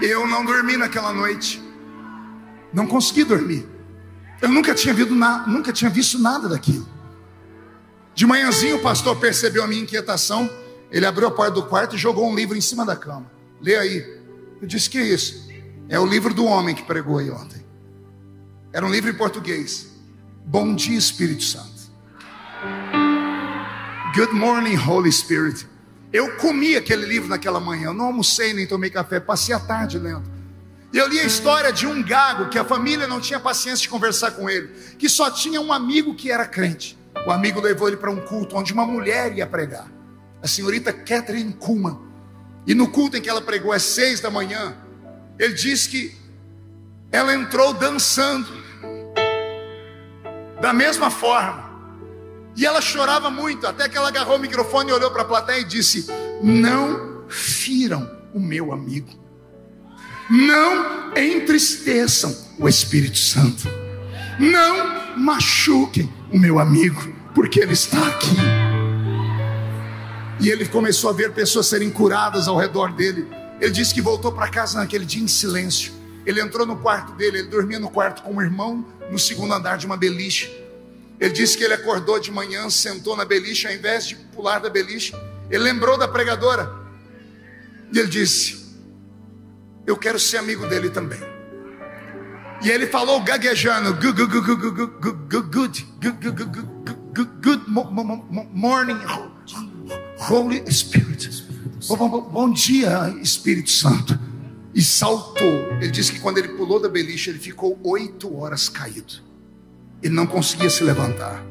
Eu não dormi naquela noite. Não consegui dormir. Eu nunca tinha visto nada daquilo. De manhãzinho o pastor percebeu a minha inquietação. Ele abriu a porta do quarto e jogou um livro em cima da cama. Lê aí. Eu disse, que é isso? É o livro do homem que pregou aí ontem. Era um livro em português. Bom dia, Espírito Santo. Good morning, Holy Spirit. Eu comi aquele livro naquela manhã. Eu não almocei nem tomei café. Passei a tarde lendo. E eu li a história de um gago que a família não tinha paciência de conversar com ele, que só tinha um amigo que era crente. O amigo levou ele para um culto onde uma mulher ia pregar, a senhorita Catherine Kuhlman. E no culto em que ela pregou às 6 da manhã, ele disse que ela entrou dançando da mesma forma. E ela chorava muito, até que ela agarrou o microfone e olhou para a plateia e disse, não firam o meu amigo. Não entristeçam o Espírito Santo. Não machuquem o meu amigo, porque ele está aqui. E ele começou a ver pessoas serem curadas ao redor dele. Ele disse que voltou para casa naquele dia em silêncio. Ele entrou no quarto dele, ele dormia no quarto com um irmão no 2º andar de uma beliche. Ele disse que ele acordou de manhã, sentou na beliche, ao invés de pular da beliche, ele lembrou da pregadora. E ele disse, eu quero ser amigo dele também. E ele falou gaguejando, good morning, Holy Spirit. Bom dia, Espírito Santo. E saltou. Ele disse que quando ele pulou da beliche, ele ficou 8 horas caído. Ele não conseguia se levantar.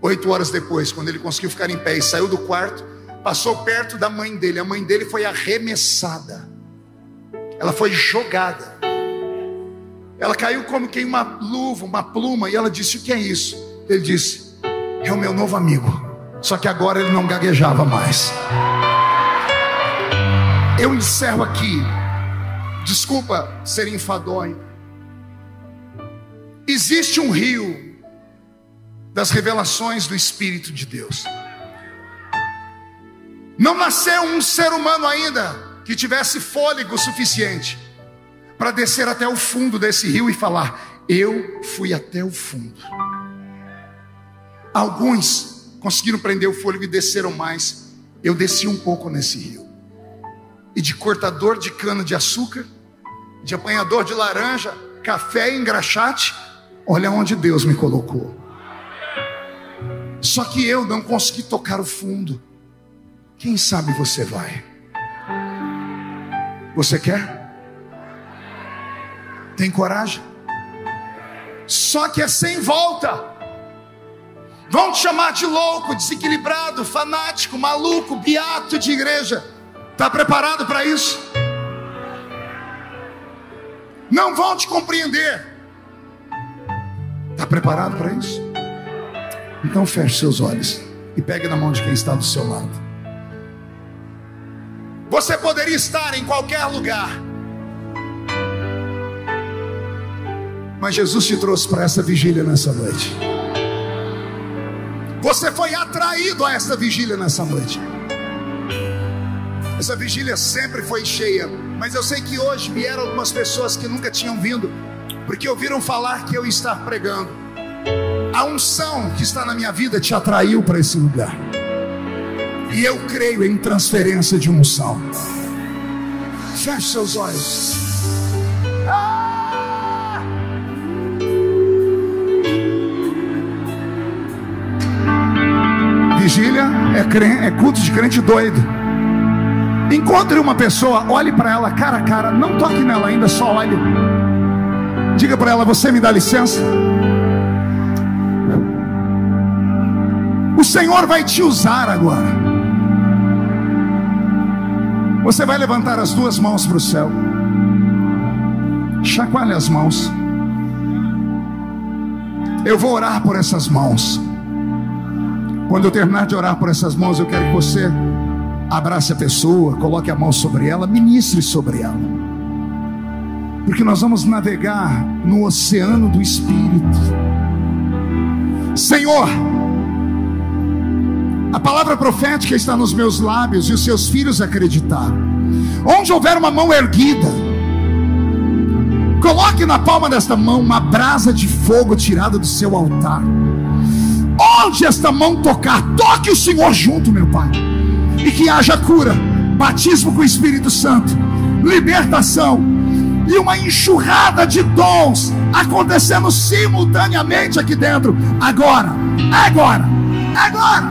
8 horas depois, quando ele conseguiu ficar em pé e saiu do quarto, passou perto da mãe dele. A mãe dele foi arremessada. Ela foi jogada. Ela caiu como quem uma luva, uma pluma. E ela disse, o que é isso? Ele disse, é o meu novo amigo. Só que agora ele não gaguejava mais. Eu encerro aqui. Desculpa ser enfadonho. Existe um rio das revelações do Espírito de Deus. Não nasceu um ser humano ainda que tivesse fôlego suficiente para descer até o fundo desse rio e falar, eu fui até o fundo. Alguns conseguiram prender o fôlego e desceram mais. Eu desci um pouco nesse rio. E de cortador de cana de açúcar, de apanhador de laranja, café e engraxate, olha onde Deus me colocou. Só que eu não consegui tocar o fundo. Quem sabe você vai? Você quer? Tem coragem? Só que é sem volta. Vão te chamar de louco, desequilibrado, fanático, maluco, beato de igreja. Está preparado para isso? não vão te compreender. Está preparado para isso? Então feche seus olhos e pegue na mão de quem está do seu lado. Você poderia estar em qualquer lugar, mas Jesus te trouxe para essa vigília nessa noite. Você foi atraído a essa vigília nessa noite. Essa vigília sempre foi cheia, mas eu sei que hoje vieram algumas pessoas que nunca tinham vindo, porque ouviram falar que eu ia estar pregando. A unção que está na minha vida te atraiu para esse lugar, e eu creio em transferência de unção. Feche seus olhos. Vigília é culto de crente doido. Encontre uma pessoa, olhe para ela cara a cara, não toque nela ainda, só olhe. Diga para ela: você me dá licença? O Senhor vai te usar agora. Você vai levantar as duas mãos para o céu. Chacoalhe as mãos. Eu vou orar por essas mãos. Quando eu terminar de orar por essas mãos, eu quero que você abrace a pessoa, coloque a mão sobre ela, ministre sobre ela, porque nós vamos navegar no oceano do Espírito. Senhor, a palavra profética está nos meus lábios e os seus filhos acreditaram. Onde houver uma mão erguida, coloque na palma desta mão uma brasa de fogo tirada do seu altar. Onde esta mão tocar, toque o Senhor junto, meu Pai, e que haja cura, batismo com o Espírito Santo, libertação e uma enxurrada de dons acontecendo simultaneamente aqui dentro. Agora, agora, agora.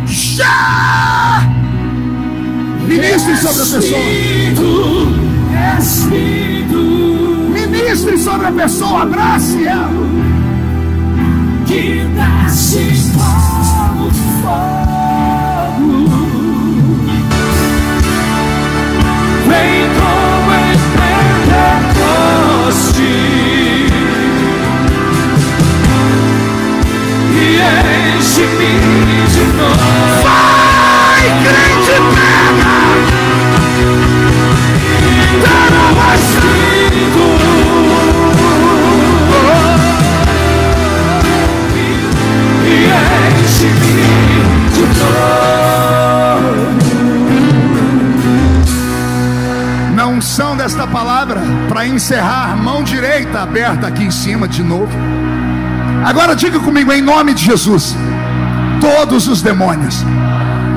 Já! Ministre sobre a pessoa. Ministre sobre a pessoa, abrace ela. Que nasce como fogo, vem como em Pentecoste e enche-me de novo. Vai, crente, pega! Dá-me o Espírito. Na unção desta palavra, para encerrar, mão direita aberta aqui em cima de novo. Agora diga comigo, em nome de Jesus: todos os demônios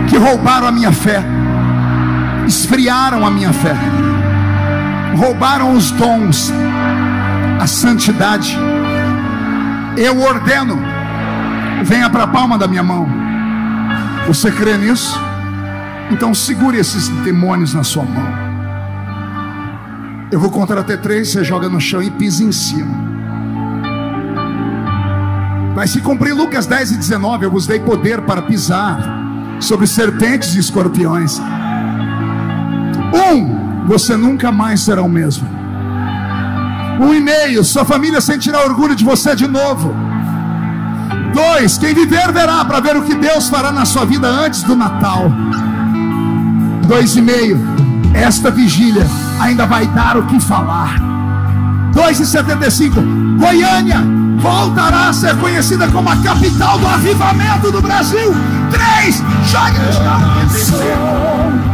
que roubaram a minha fé, esfriaram a minha fé, roubaram os dons, a santidade, eu ordeno, venha para a palma da minha mão. Você crê nisso? Então segure esses demônios na sua mão. Eu vou contar até 3, você joga no chão e pisa em cima. Vai se cumprir Lucas 10:19. Eu vos dei poder para pisar sobre serpentes e escorpiões. 1, você nunca mais será o mesmo. 1,5, sua família sentirá orgulho de você de novo. 2, quem viver verá, para ver o que Deus fará na sua vida antes do Natal. 2,5, esta vigília ainda vai dar o que falar. 2,75, Goiânia voltará a ser conhecida como a capital do avivamento do Brasil. 3, jogue no chão.